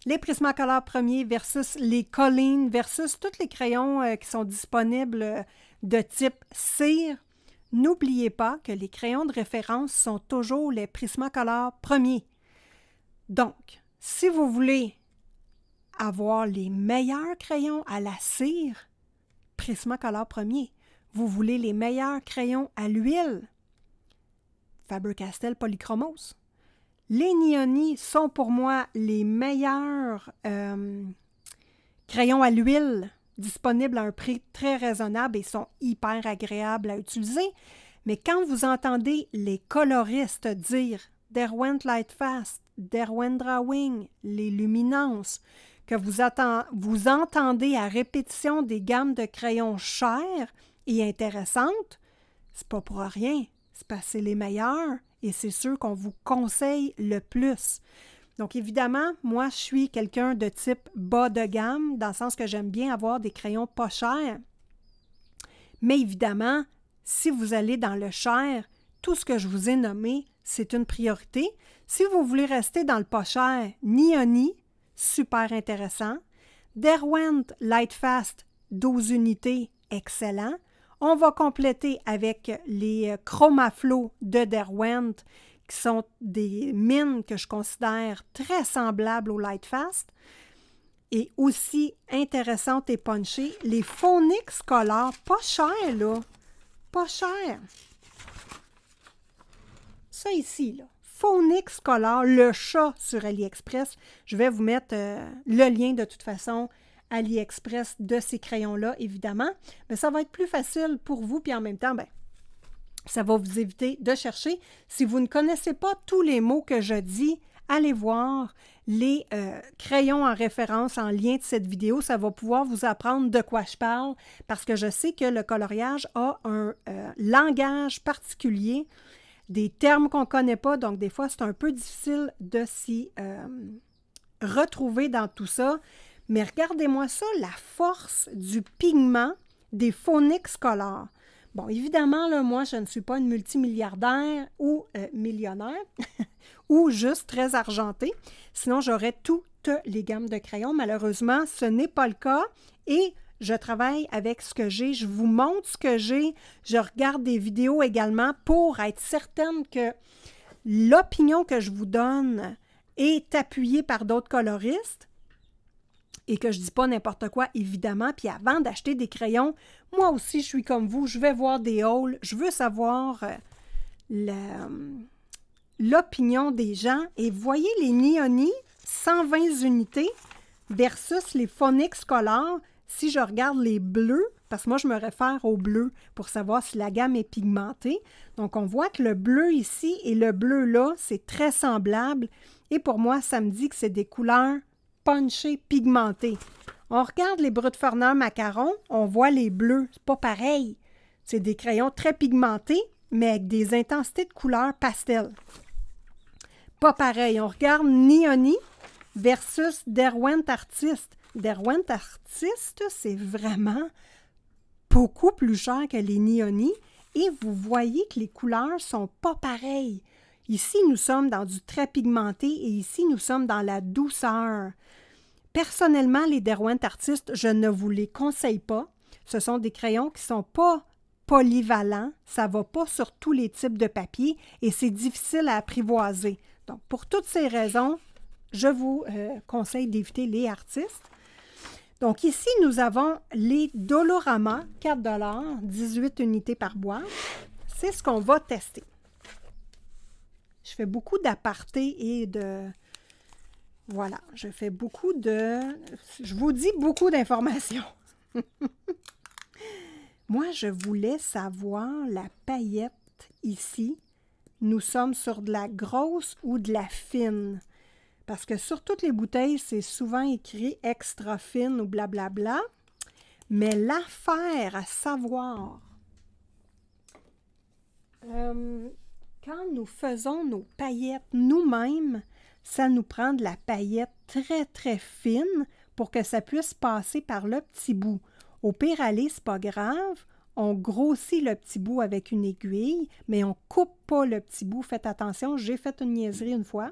Les Prismacolor premiers versus les Colleen versus tous les crayons qui sont disponibles de type cire. N'oubliez pas que les crayons de référence sont toujours les Prismacolor premiers. Donc, Si vous voulez avoir les meilleurs crayons à la cire, Prismacolor premier. Vous voulez les meilleurs crayons à l'huile, Faber-Castell Polychromos. Les Neoni sont pour moi les meilleurs crayons à l'huile disponibles à un prix très raisonnable et sont hyper agréables à utiliser. Mais quand vous entendez les coloristes dire Derwent Lightfast, Derwent Drawing, les Luminances, que vous entendez à répétition des gammes de crayons chères et intéressantes, c'est pas pour rien, c'est parce que c'est les meilleurs et c'est ceux qu'on vous conseille le plus. Donc évidemment, moi je suis quelqu'un de type bas de gamme, dans le sens que j'aime bien avoir des crayons pas chers. Mais évidemment, si vous allez dans le cher, tout ce que je vous ai nommé, c'est une priorité. Si vous voulez rester dans le pas cher, Neoni, super intéressant. Derwent Lightfast, 12 unités, excellent. On va compléter avec les Chromaflow de Derwent, qui sont des mines que je considère très semblables au Lightfast. Et aussi intéressantes et punchées, les Phonix Color, pas cher là, pas cher. Ça ici, là. Phonix Color, le chat sur AliExpress. Je vais vous mettre le lien de toute façon AliExpress de ces crayons-là, évidemment. Mais ça va être plus facile pour vous, puis en même temps, ben, ça va vous éviter de chercher. Si vous ne connaissez pas tous les mots que je dis, allez voir les crayons en référence en lien de cette vidéo. Ça va pouvoir vous apprendre de quoi je parle, parce que je sais que le coloriage a un langage particulier, des termes qu'on ne connaît pas, donc des fois, c'est un peu difficile de s'y retrouver dans tout ça. Mais regardez-moi ça, la force du pigment des Phonix Color. Bon, évidemment, là, moi, je ne suis pas une multimilliardaire ou millionnaire, ou juste très argentée. Sinon, j'aurais toutes les gammes de crayons. Malheureusement, ce n'est pas le cas. Et je travaille avec ce que j'ai. Je vous montre ce que j'ai. Je regarde des vidéos également pour être certaine que l'opinion que je vous donne est appuyée par d'autres coloristes et que je ne dis pas n'importe quoi, évidemment. Puis avant d'acheter des crayons, moi aussi, je suis comme vous. Je vais voir des hauls. Je veux savoir l'opinion des gens. Et voyez les Neoni, 120 unités versus les Phonix Color. Si je regarde les bleus, parce que moi, je me réfère au bleu pour savoir si la gamme est pigmentée. Donc, on voit que le bleu ici et le bleu là, c'est très semblable. Et pour moi, ça me dit que c'est des couleurs punchées, pigmentées. On regarde les Brutforner Macaron, on voit les bleus. C'est pas pareil. C'est des crayons très pigmentés, mais avec des intensités de couleurs pastel. Pas pareil. On regarde Neoni versus Derwent Artist. Derwent Artist, c'est vraiment beaucoup plus cher que les Neoni. Et vous voyez que les couleurs sont pas pareilles. Ici, nous sommes dans du très pigmenté et ici, nous sommes dans la douceur. Personnellement, les Derwent Artist, je ne vous les conseille pas. Ce sont des crayons qui ne sont pas polyvalents. Ça ne va pas sur tous les types de papier et c'est difficile à apprivoiser. Donc, pour toutes ces raisons, je vous conseille d'éviter les artistes. Donc, ici, nous avons les Dolorama, 4 $, 18 unités par boîte. C'est ce qu'on va tester. Je fais beaucoup d'apartés et de... Voilà, je fais beaucoup de... Je vous dis beaucoup d'informations. Moi, je voulais savoir la paillette ici. Nous sommes sur de la grosse ou de la fine. Parce que sur toutes les bouteilles, c'est souvent écrit extra fine ou blablabla. Mais l'affaire à savoir, quand nous faisons nos paillettes nous-mêmes, ça nous prend de la paillette très, très fine pour que ça puisse passer par le petit bout. Au pire aller, c'est pas grave. On grossit le petit bout avec une aiguille, mais on coupe pas le petit bout. Faites attention, j'ai fait une niaiserie une fois.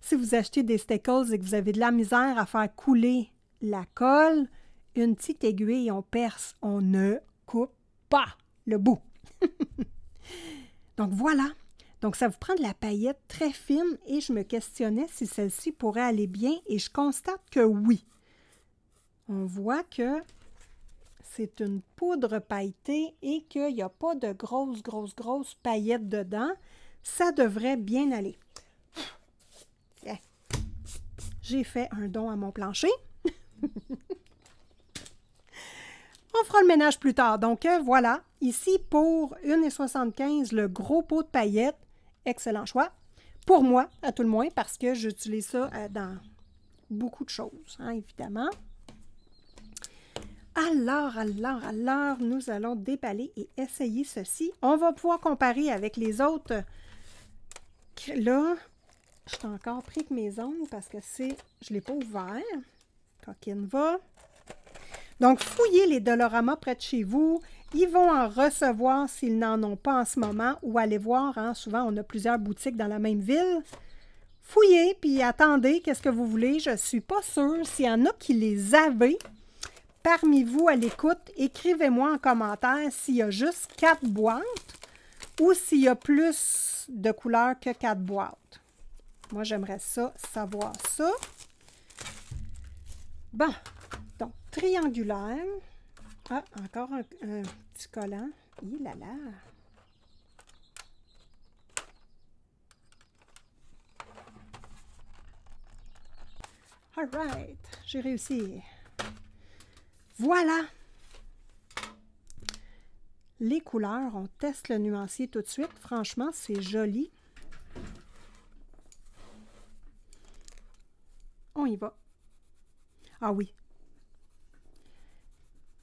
Si vous achetez des Steckles et que vous avez de la misère à faire couler la colle, une petite aiguille, on perce. On ne coupe pas le bout. Donc voilà. Donc, ça vous prend de la paillette très fine et je me questionnais si celle-ci pourrait aller bien et je constate que oui. On voit que c'est une poudre pailletée et qu'il n'y a pas de grosses paillettes dedans. Ça devrait bien aller. Tiens. J'ai fait un don à mon plancher. On fera le ménage plus tard. Donc, voilà. Ici, pour 1,75 le gros pot de paillettes. Excellent choix. Pour moi, à tout le moins, parce que j'utilise ça dans beaucoup de choses, hein, évidemment. Alors, nous allons déballer et essayer ceci. On va pouvoir comparer avec les autres. Là, je suis encore pris que mes ongles parce que je ne l'ai pas ouvert. Coquine va. Donc, fouillez les Dollarama près de chez vous. Ils vont en recevoir s'ils n'en ont pas en ce moment ou allez voir. Hein, souvent, on a plusieurs boutiques dans la même ville. Fouillez, puis attendez, qu'est-ce que vous voulez. Je ne suis pas sûre. S'il y en a qui les avaient parmi vous à l'écoute, écrivez-moi en commentaire s'il y a juste 4 boîtes ou s'il y a plus de couleurs que 4 boîtes. Moi, j'aimerais ça, savoir ça. Bon, donc, triangulaire. Ah, encore un petit collant. Hi là là! All right, j'ai réussi. Voilà! Les couleurs, on teste le nuancier tout de suite. Franchement, c'est joli. On y va. Ah oui.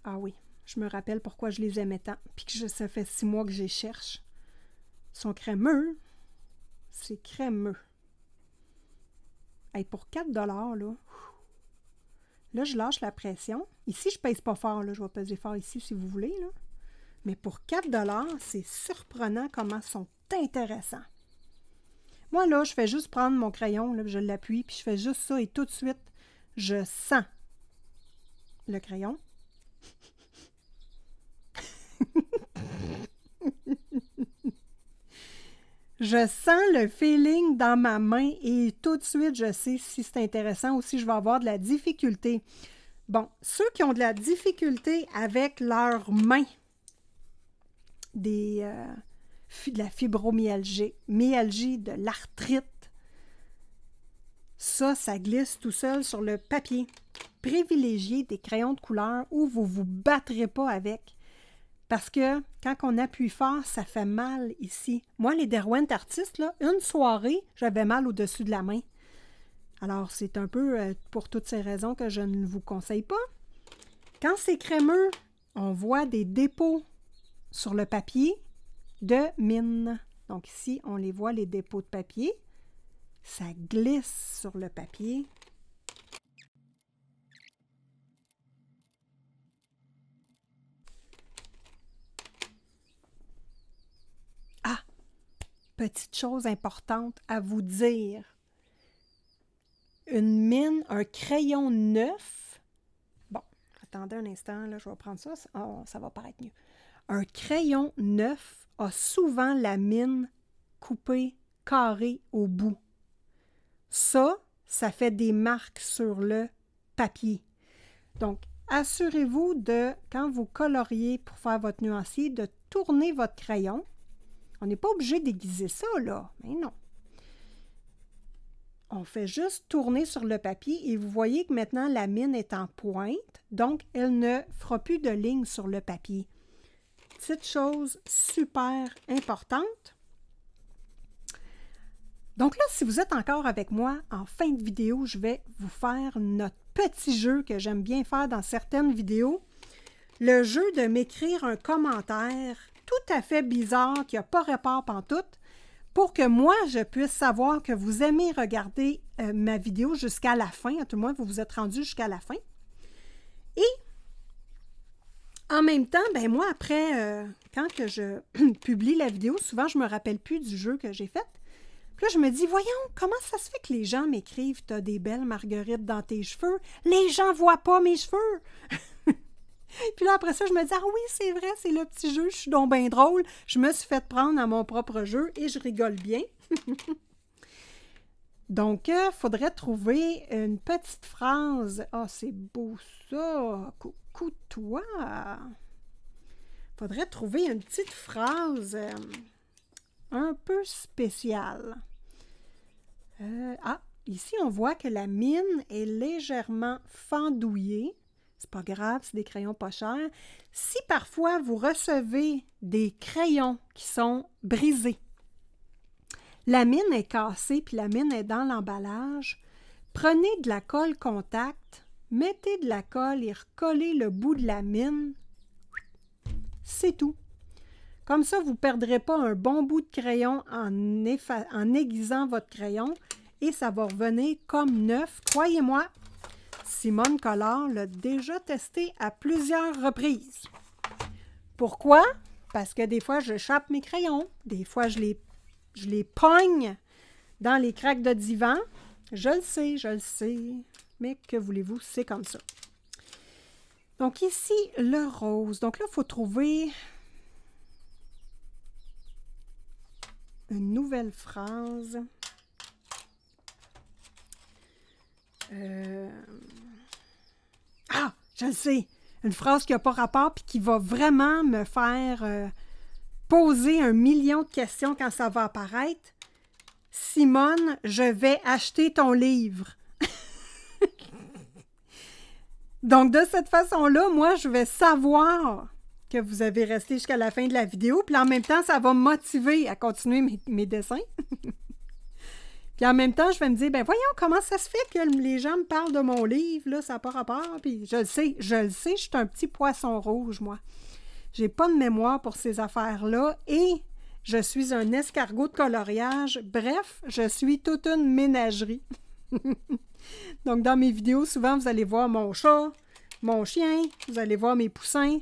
Ah oui, je me rappelle pourquoi je les aimais tant. Puis que ça fait 6 mois que je les cherche. Ils sont crémeux. C'est crémeux. Hey, pour 4 $, là, je lâche la pression. Ici, je ne pèse pas fort. Là. Je vais peser fort ici si vous voulez. Là. Mais pour 4 $, c'est surprenant comment ils sont intéressants. Moi, là, je fais juste prendre mon crayon, là, je l'appuie, puis je fais juste ça et tout de suite, je sens le crayon. Je sens le feeling dans ma main et tout de suite, je sais si c'est intéressant ou si je vais avoir de la difficulté. Bon, ceux qui ont de la difficulté avec leurs mains, de la fibromyalgie, de l'arthrite, ça glisse tout seul sur le papier. Privilégiez des crayons de couleur où vous ne vous battrez pas avec. Parce que quand on appuie fort, ça fait mal ici. Moi, les Derwent Artist, là, une soirée, j'avais mal au-dessus de la main. Alors, c'est un peu pour toutes ces raisons que je ne vous conseille pas. Quand c'est crémeux, on voit des dépôts sur le papier de mine. Donc ici, on les voit, les dépôts de papier. Ça glisse sur le papier. Petite chose importante à vous dire. Une mine, un crayon neuf. Bon, attendez un instant, là, je vais prendre ça. Oh, ça va paraître mieux. Un crayon neuf a souvent la mine coupée carrée au bout. Ça fait des marques sur le papier. Donc, assurez-vous de, quand vous coloriez pour faire votre nuancier, de tourner votre crayon. On n'est pas obligé d'aiguiser ça, là. Mais non. On fait juste tourner sur le papier et vous voyez que maintenant, la mine est en pointe. Donc, elle ne fera plus de lignes sur le papier. Petite chose super importante. Donc là, si vous êtes encore avec moi, en fin de vidéo, je vais vous faire notre petit jeu que j'aime bien faire dans certaines vidéos. Le jeu de m'écrire un commentaire tout à fait bizarre, qui n'a pas rapport pantoute, pour que moi, je puisse savoir que vous aimez regarder ma vidéo jusqu'à la fin. À tout le moins, vous vous êtes rendu jusqu'à la fin. Et en même temps, ben moi, après, quand que je publie la vidéo, souvent, je ne me rappelle plus du jeu que j'ai fait. Puis là, je me dis, voyons, comment ça se fait que les gens m'écrivent « T'as des belles marguerites dans tes cheveux? » Les gens ne voient pas mes cheveux! Puis là, après ça, je me dis, ah oui, c'est vrai, c'est le petit jeu, je suis donc bien drôle. Je me suis fait prendre à mon propre jeu et je rigole bien. Donc, il faudrait trouver une petite phrase. Ah, c'est beau ça! Coucou toi! Faudrait trouver une petite phrase un peu spéciale. Ici, on voit que la mine est légèrement fendouillée. C'est pas grave, c'est des crayons pas chers. Si parfois vous recevez des crayons qui sont brisés, la mine est cassée puis la mine est dans l'emballage, prenez de la colle contact, mettez de la colle et recollez le bout de la mine. C'est tout. Comme ça, vous ne perdrez pas un bon bout de crayon en aiguisant votre crayon et ça va revenir comme neuf. Croyez-moi, Simone Collard l'a déjà testé à plusieurs reprises. Pourquoi? Parce que des fois, j'échappe mes crayons. Des fois, je les pogne dans les craques de divan. Je le sais. Mais que voulez-vous, c'est comme ça. Donc ici, le rose. Donc là, il faut trouver une nouvelle phrase. Ah, je le sais. Une phrase qui n'a pas rapport puis qui va vraiment me faire poser 1 million de questions quand ça va apparaître. Simone, je vais acheter ton livre. Donc, de cette façon-là, moi, je vais savoir que vous avez resté jusqu'à la fin de la vidéo. Puis en même temps, ça va me motiver à continuer mes dessins. Puis en même temps, je vais me dire, ben voyons, comment ça se fait que les gens me parlent de mon livre, là, ça n'a pas rapport. Puis je le sais, je suis un petit poisson rouge, moi. J'ai pas de mémoire pour ces affaires-là et je suis un escargot de coloriage. Bref, je suis toute une ménagerie. Donc, dans mes vidéos, souvent, vous allez voir mon chat, mon chien, vous allez voir mes poussins,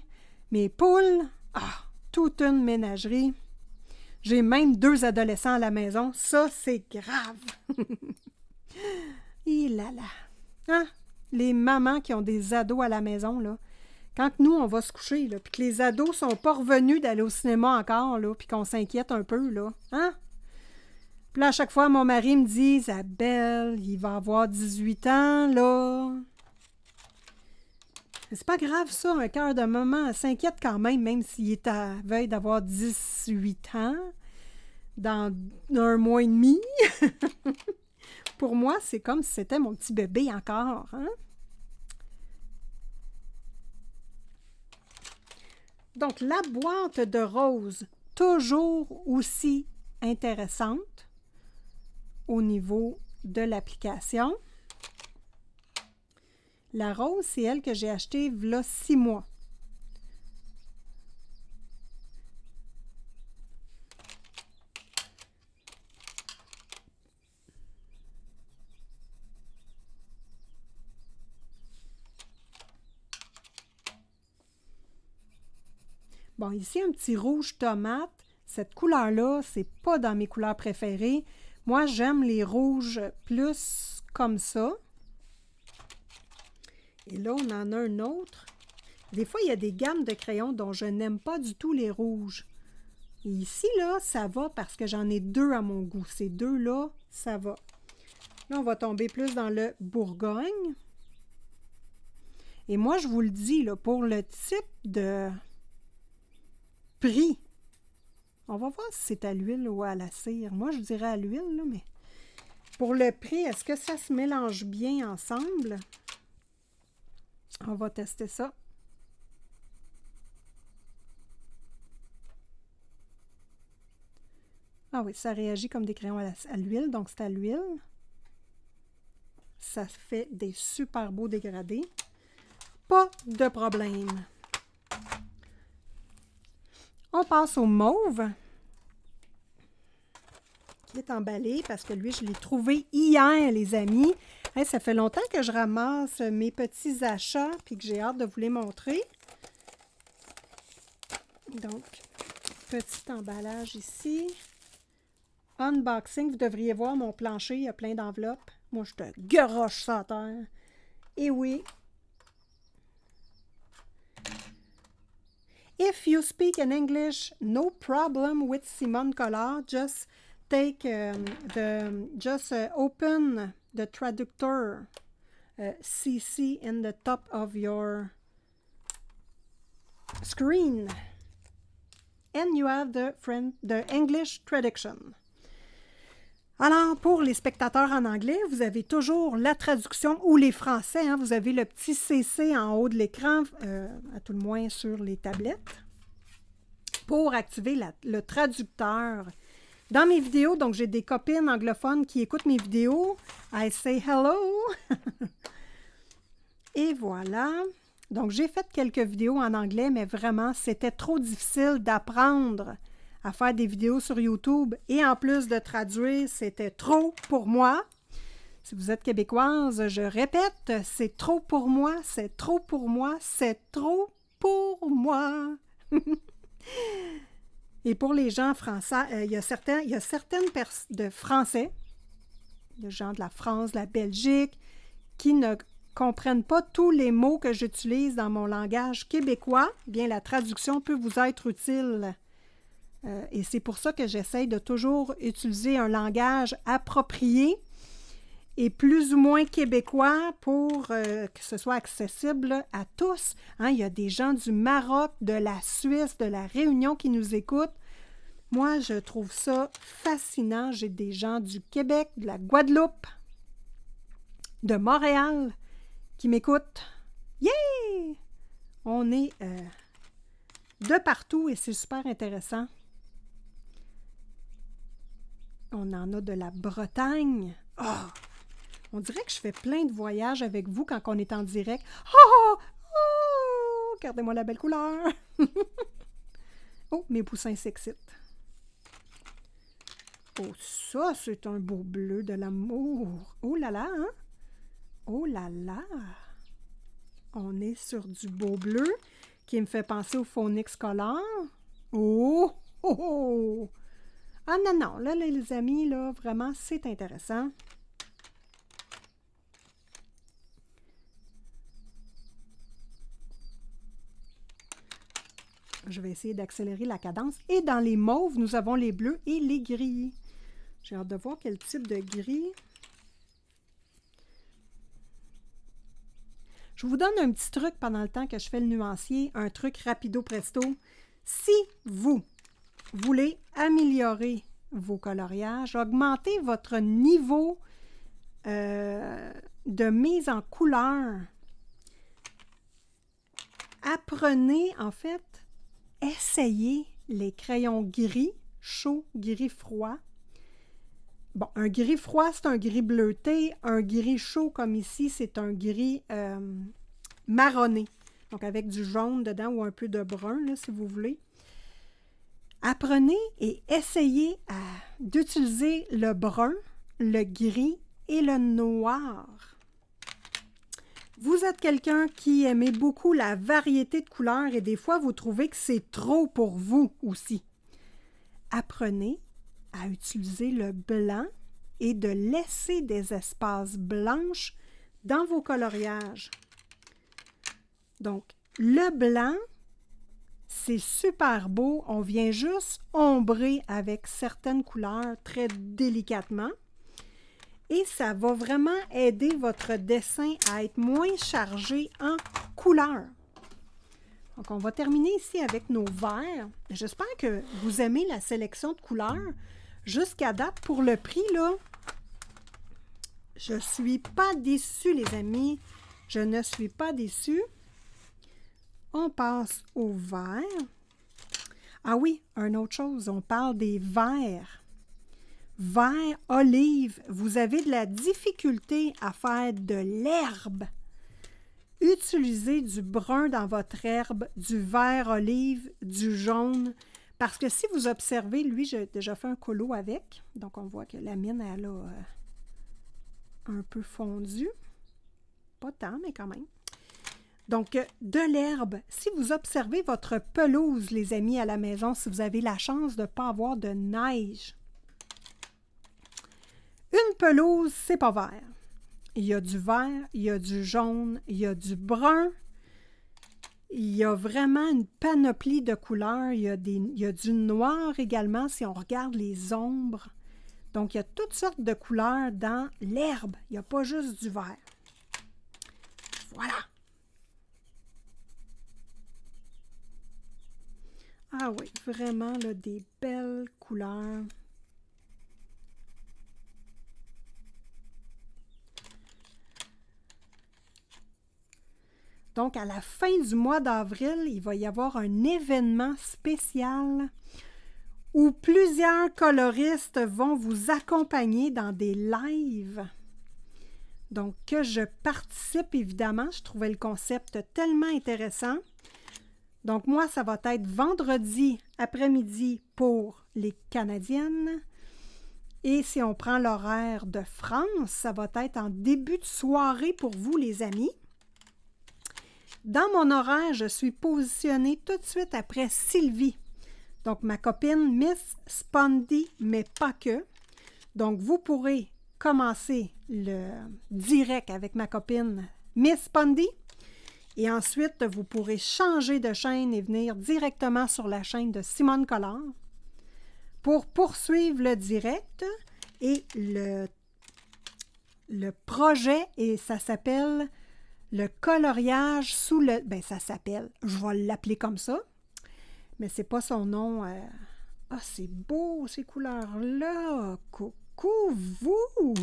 mes poules. Ah, toute une ménagerie. J'ai même 2 adolescents à la maison. Ça, c'est grave. Et là là. Hein? Les mamans qui ont des ados à la maison, là. Quand nous, on va se coucher, là, puis que les ados sont pas revenus d'aller au cinéma encore, là, puis qu'on s'inquiète un peu, là. Hein? Puis là, à chaque fois, mon mari me dit, Isabelle, il va avoir 18 ans, là. C'est pas grave, ça, un cœur de maman s'inquiète quand même s'il est à veille d'avoir 18 ans, dans 1 mois et demi. Pour moi, c'est comme si c'était mon petit bébé encore, hein? Donc, la boîte de rose, toujours aussi intéressante au niveau de l'application. La rose, c'est elle que j'ai achetée il y a 6 mois. Bon, ici, un petit rouge tomate. Cette couleur-là, c'est pas dans mes couleurs préférées. Moi, j'aime les rouges plus comme ça. Et là, on en a un autre. Des fois, il y a des gammes de crayons dont je n'aime pas du tout les rouges. Et ici, là, ça va parce que j'en ai 2 à mon goût. Ces 2-là, ça va. Là, on va tomber plus dans le Bourgogne. Et moi, je vous le dis, là, pour le type de prix, on va voir si c'est à l'huile ou à la cire. Moi, je dirais à l'huile, là, mais pour le prix, est-ce que ça se mélange bien ensemble? On va tester ça. Ah oui, ça réagit comme des crayons à l'huile, donc c'est à l'huile. Ça fait des super beaux dégradés. Pas de problème. On passe au mauve, qui est emballé parce que lui, je l'ai trouvé hier, les amis. Hey, ça fait longtemps que je ramasse mes petits achats puis que j'ai hâte de vous les montrer. Donc, petit emballage ici. Unboxing, vous devriez voir mon plancher, il y a plein d'enveloppes. Moi, je te garoche ça à terre. Et oui. If you speak in English, no problem with Simone Collard. Just take open the traductor CC in the top of your screen. And you have the English traduction. Alors, pour les spectateurs en anglais, vous avez toujours la traduction, ou les français, hein, vous avez le petit CC en haut de l'écran, à tout le moins sur les tablettes, pour activer le traducteur. Dans mes vidéos, donc j'ai des copines anglophones qui écoutent mes vidéos. I say hello. Et voilà. Donc, j'ai fait quelques vidéos en anglais, mais vraiment, c'était trop difficile d'apprendre à faire des vidéos sur YouTube. Et en plus de traduire, c'était trop pour moi. Si vous êtes québécoise, je répète, c'est trop pour moi, c'est trop pour moi, c'est trop pour moi. Et pour les gens français, il y a certaines personnes de français, des gens de la France, de la Belgique, qui ne comprennent pas tous les mots que j'utilise dans mon langage québécois. Bien, la traduction peut vous être utile. Et c'est pour ça que j'essaye de toujours utiliser un langage approprié et plus ou moins québécois pour que ce soit accessible à tous. Hein, il y a des gens du Maroc, de la Suisse, de la Réunion qui nous écoutent. Moi, je trouve ça fascinant. J'ai des gens du Québec, de la Guadeloupe, de Montréal qui m'écoutent. Yeah! On est de partout et c'est super intéressant. On en a de la Bretagne. Oh! On dirait que je fais plein de voyages avec vous quand on est en direct. Oh! Oh! Regardez-moi la belle couleur! Oh, mes poussins s'excitent. Oh, ça, c'est un beau bleu de l'amour. Oh là là, hein? Oh là là! On est sur du beau bleu qui me fait penser au Phonix Color. Oh! Oh! Oh! Ah non, non, là, les amis, là, vraiment, c'est intéressant. Je vais essayer d'accélérer la cadence. Et dans les mauves, nous avons les bleus et les gris. J'ai hâte de voir quel type de gris. Je vous donne un petit truc pendant le temps que je fais le nuancier, un truc rapido presto. Si vous voulez améliorer vos coloriages, augmenter votre niveau de mise en couleur, apprenez, en fait, essayez les crayons gris, chaud, gris froid. Bon, un gris froid, c'est un gris bleuté. Un gris chaud, comme ici, c'est un gris marronné. Donc, avec du jaune dedans ou un peu de brun, là, si vous voulez. Apprenez et essayez d'utiliser le brun, le gris et le noir. Vous êtes quelqu'un qui aimait beaucoup la variété de couleurs et des fois, vous trouvez que c'est trop pour vous aussi. Apprenez à utiliser le blanc et de laisser des espaces blanches dans vos coloriages. Donc, le blanc, c'est super beau. On vient juste ombrer avec certaines couleurs très délicatement. Et ça va vraiment aider votre dessin à être moins chargé en couleurs. Donc, on va terminer ici avec nos verts. J'espère que vous aimez la sélection de couleurs. Jusqu'à date, pour le prix, là, je ne suis pas déçue, les amis. Je ne suis pas déçue. On passe au vert. Ah oui, une autre chose, on parle des verts. Vert olive, vous avez de la difficulté à faire de l'herbe. Utilisez du brun dans votre herbe, du vert olive, du jaune. Parce que si vous observez, lui, j'ai déjà fait un colo avec. Donc, on voit que la mine, elle a un peu fondu. Pas tant, mais quand même. Donc, de l'herbe. Si vous observez votre pelouse, les amis, à la maison, si vous avez la chance de ne pas avoir de neige, une pelouse, c'est pas vert. Il y a du vert, il y a du jaune, il y a du brun. il y a vraiment une panoplie de couleurs. Il y a du noir également, si on regarde les ombres. Donc, il y a toutes sortes de couleurs dans l'herbe. Il n'y a pas juste du vert. Voilà. Ah oui, vraiment, là, des belles couleurs. Donc, à la fin du mois d'avril, il va y avoir un événement spécial où plusieurs coloristes vont vous accompagner dans des lives. Donc, que je participe, évidemment. Je trouvais le concept tellement intéressant. Donc, moi, ça va être vendredi après-midi pour les Canadiennes. Et si on prend l'horaire de France, ça va être en début de soirée pour vous, les amis. Dans mon horaire, je suis positionnée tout de suite après Sylvie. Donc, ma copine Miss Spondy, mais pas que. Donc, vous pourrez commencer le direct avec ma copine Miss Spondy. Et ensuite, vous pourrez changer de chaîne et venir directement sur la chaîne de Simone Collard pour poursuivre le direct. Et le projet, et ça s'appelle le coloriage sous le... Bien, ça s'appelle, je vais l'appeler comme ça, mais c'est pas son nom. Ah, c'est beau, ces couleurs-là! Coucou, vous!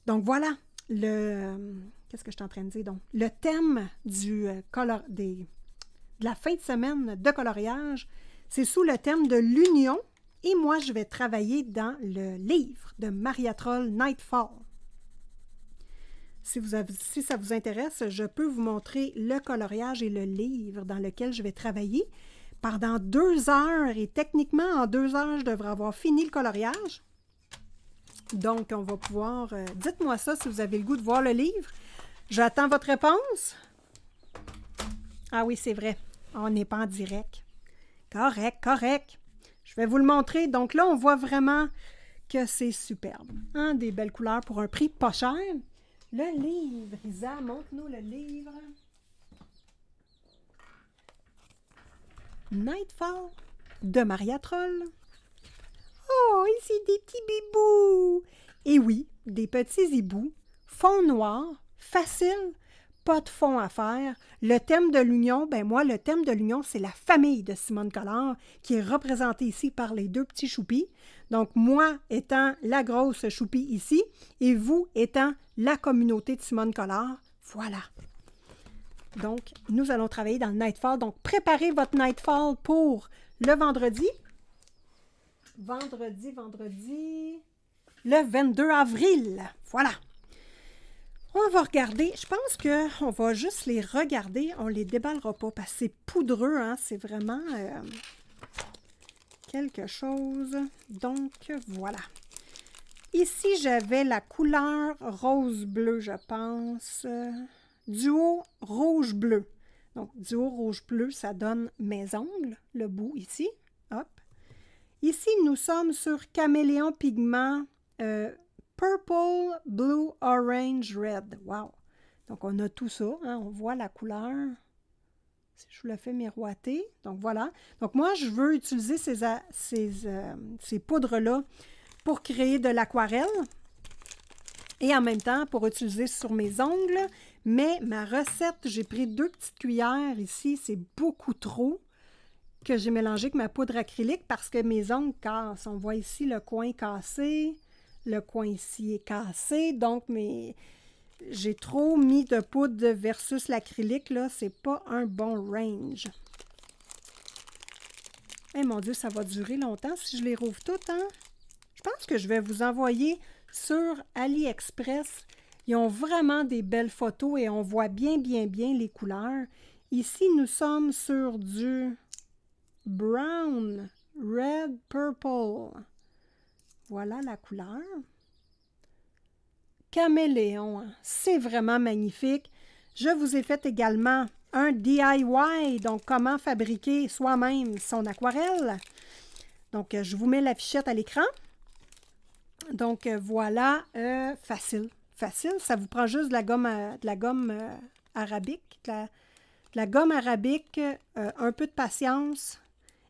Donc, voilà, qu'est-ce que je suis en train de dire, donc? Le thème de la fin de semaine de coloriage, c'est sous le thème de l'union, et moi, je vais travailler dans le livre de Maria Troll, Nightfall. Si ça vous intéresse, je peux vous montrer le coloriage et le livre dans lequel je vais travailler pendant 2 heures. Et techniquement, en 2 heures, je devrais avoir fini le coloriage. Donc, on va pouvoir... dites-moi ça si vous avez le goût de voir le livre. J'attends votre réponse. Ah oui, c'est vrai. On n'est pas en direct. Correct, correct. Je vais vous le montrer. Donc là, on voit vraiment que c'est superbe. Hein? Des belles couleurs pour un prix pas cher. Le livre, Isa, montre-nous le livre. Nightfall de Maria Troll. Oh, ici des petits bibous. Et oui, des petits hiboux, fond noir, facile, pas de fond à faire. Le thème de l'union, ben moi, le thème de l'union, c'est la famille de Simone Collard, qui est représentée ici par les 2 petits choupis. Donc, moi étant la grosse choupie ici, et vous étant la communauté de Simone Collard. Voilà. Donc, nous allons travailler dans le Nightfall. Donc, préparez votre Nightfall pour le vendredi. Vendredi, le 22 avril. Voilà. On va regarder. Je pense qu'on va juste les regarder. On ne les déballera pas parce que c'est poudreux. Hein? C'est vraiment quelque chose. Donc, voilà. Ici, j'avais la couleur rose-bleu, je pense. Duo rouge-bleu. Donc, duo rouge-bleu, ça donne mes ongles, le bout ici. Hop. Ici, nous sommes sur Caméléon Pigment Purple, Blue, Orange, Red. Wow! Donc, on a tout ça. Hein? On voit la couleur. Si je vous le fais miroiter. Donc, voilà. Donc, moi, je veux utiliser ces poudres-là pour créer de l'aquarelle et en même temps pour utiliser sur mes ongles. Mais ma recette, j'ai pris 2 petites cuillères ici. C'est beaucoup trop que j'ai mélangé avec ma poudre acrylique parce que mes ongles cassent. On voit ici le coin cassé. Le coin ici est cassé. Donc, j'ai trop mis de poudre versus l'acrylique. Là, c'est pas un bon range. Eh mon Dieu, ça va durer longtemps si je les rouvre toutes, hein? Je pense que je vais vous envoyer sur AliExpress. Ils ont vraiment des belles photos et on voit bien les couleurs. Ici, nous sommes sur du brown, red, purple. Voilà la couleur. Caméléon, hein? C'est vraiment magnifique. Je vous ai fait également un DIY, donc comment fabriquer soi-même son aquarelle. Donc, je vous mets la fichette à l'écran. Donc, voilà, facile. Facile, ça vous prend juste de la gomme arabique, de la gomme arabique, un peu de patience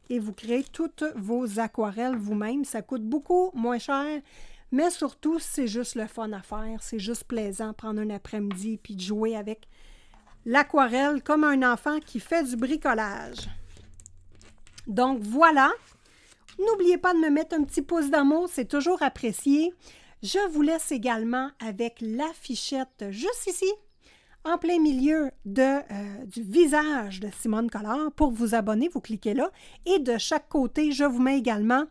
et vous créez toutes vos aquarelles vous-même. Ça coûte beaucoup moins cher, mais surtout, c'est juste le fun à faire. C'est juste plaisant, prendre un après-midi puis de jouer avec l'aquarelle comme un enfant qui fait du bricolage. Donc voilà. N'oubliez pas de me mettre un petit pouce d'amour, c'est toujours apprécié. Je vous laisse également avec l'affichette juste ici, en plein milieu du visage de Simone Collard. Pour vous abonner, vous cliquez là. Et de chaque côté, je vous mets également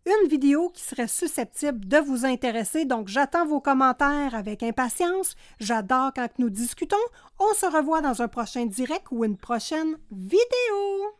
une vidéo qui serait susceptible de vous intéresser. Donc, j'attends vos commentaires avec impatience. J'adore quand nous discutons. On se revoit dans un prochain direct ou une prochaine vidéo.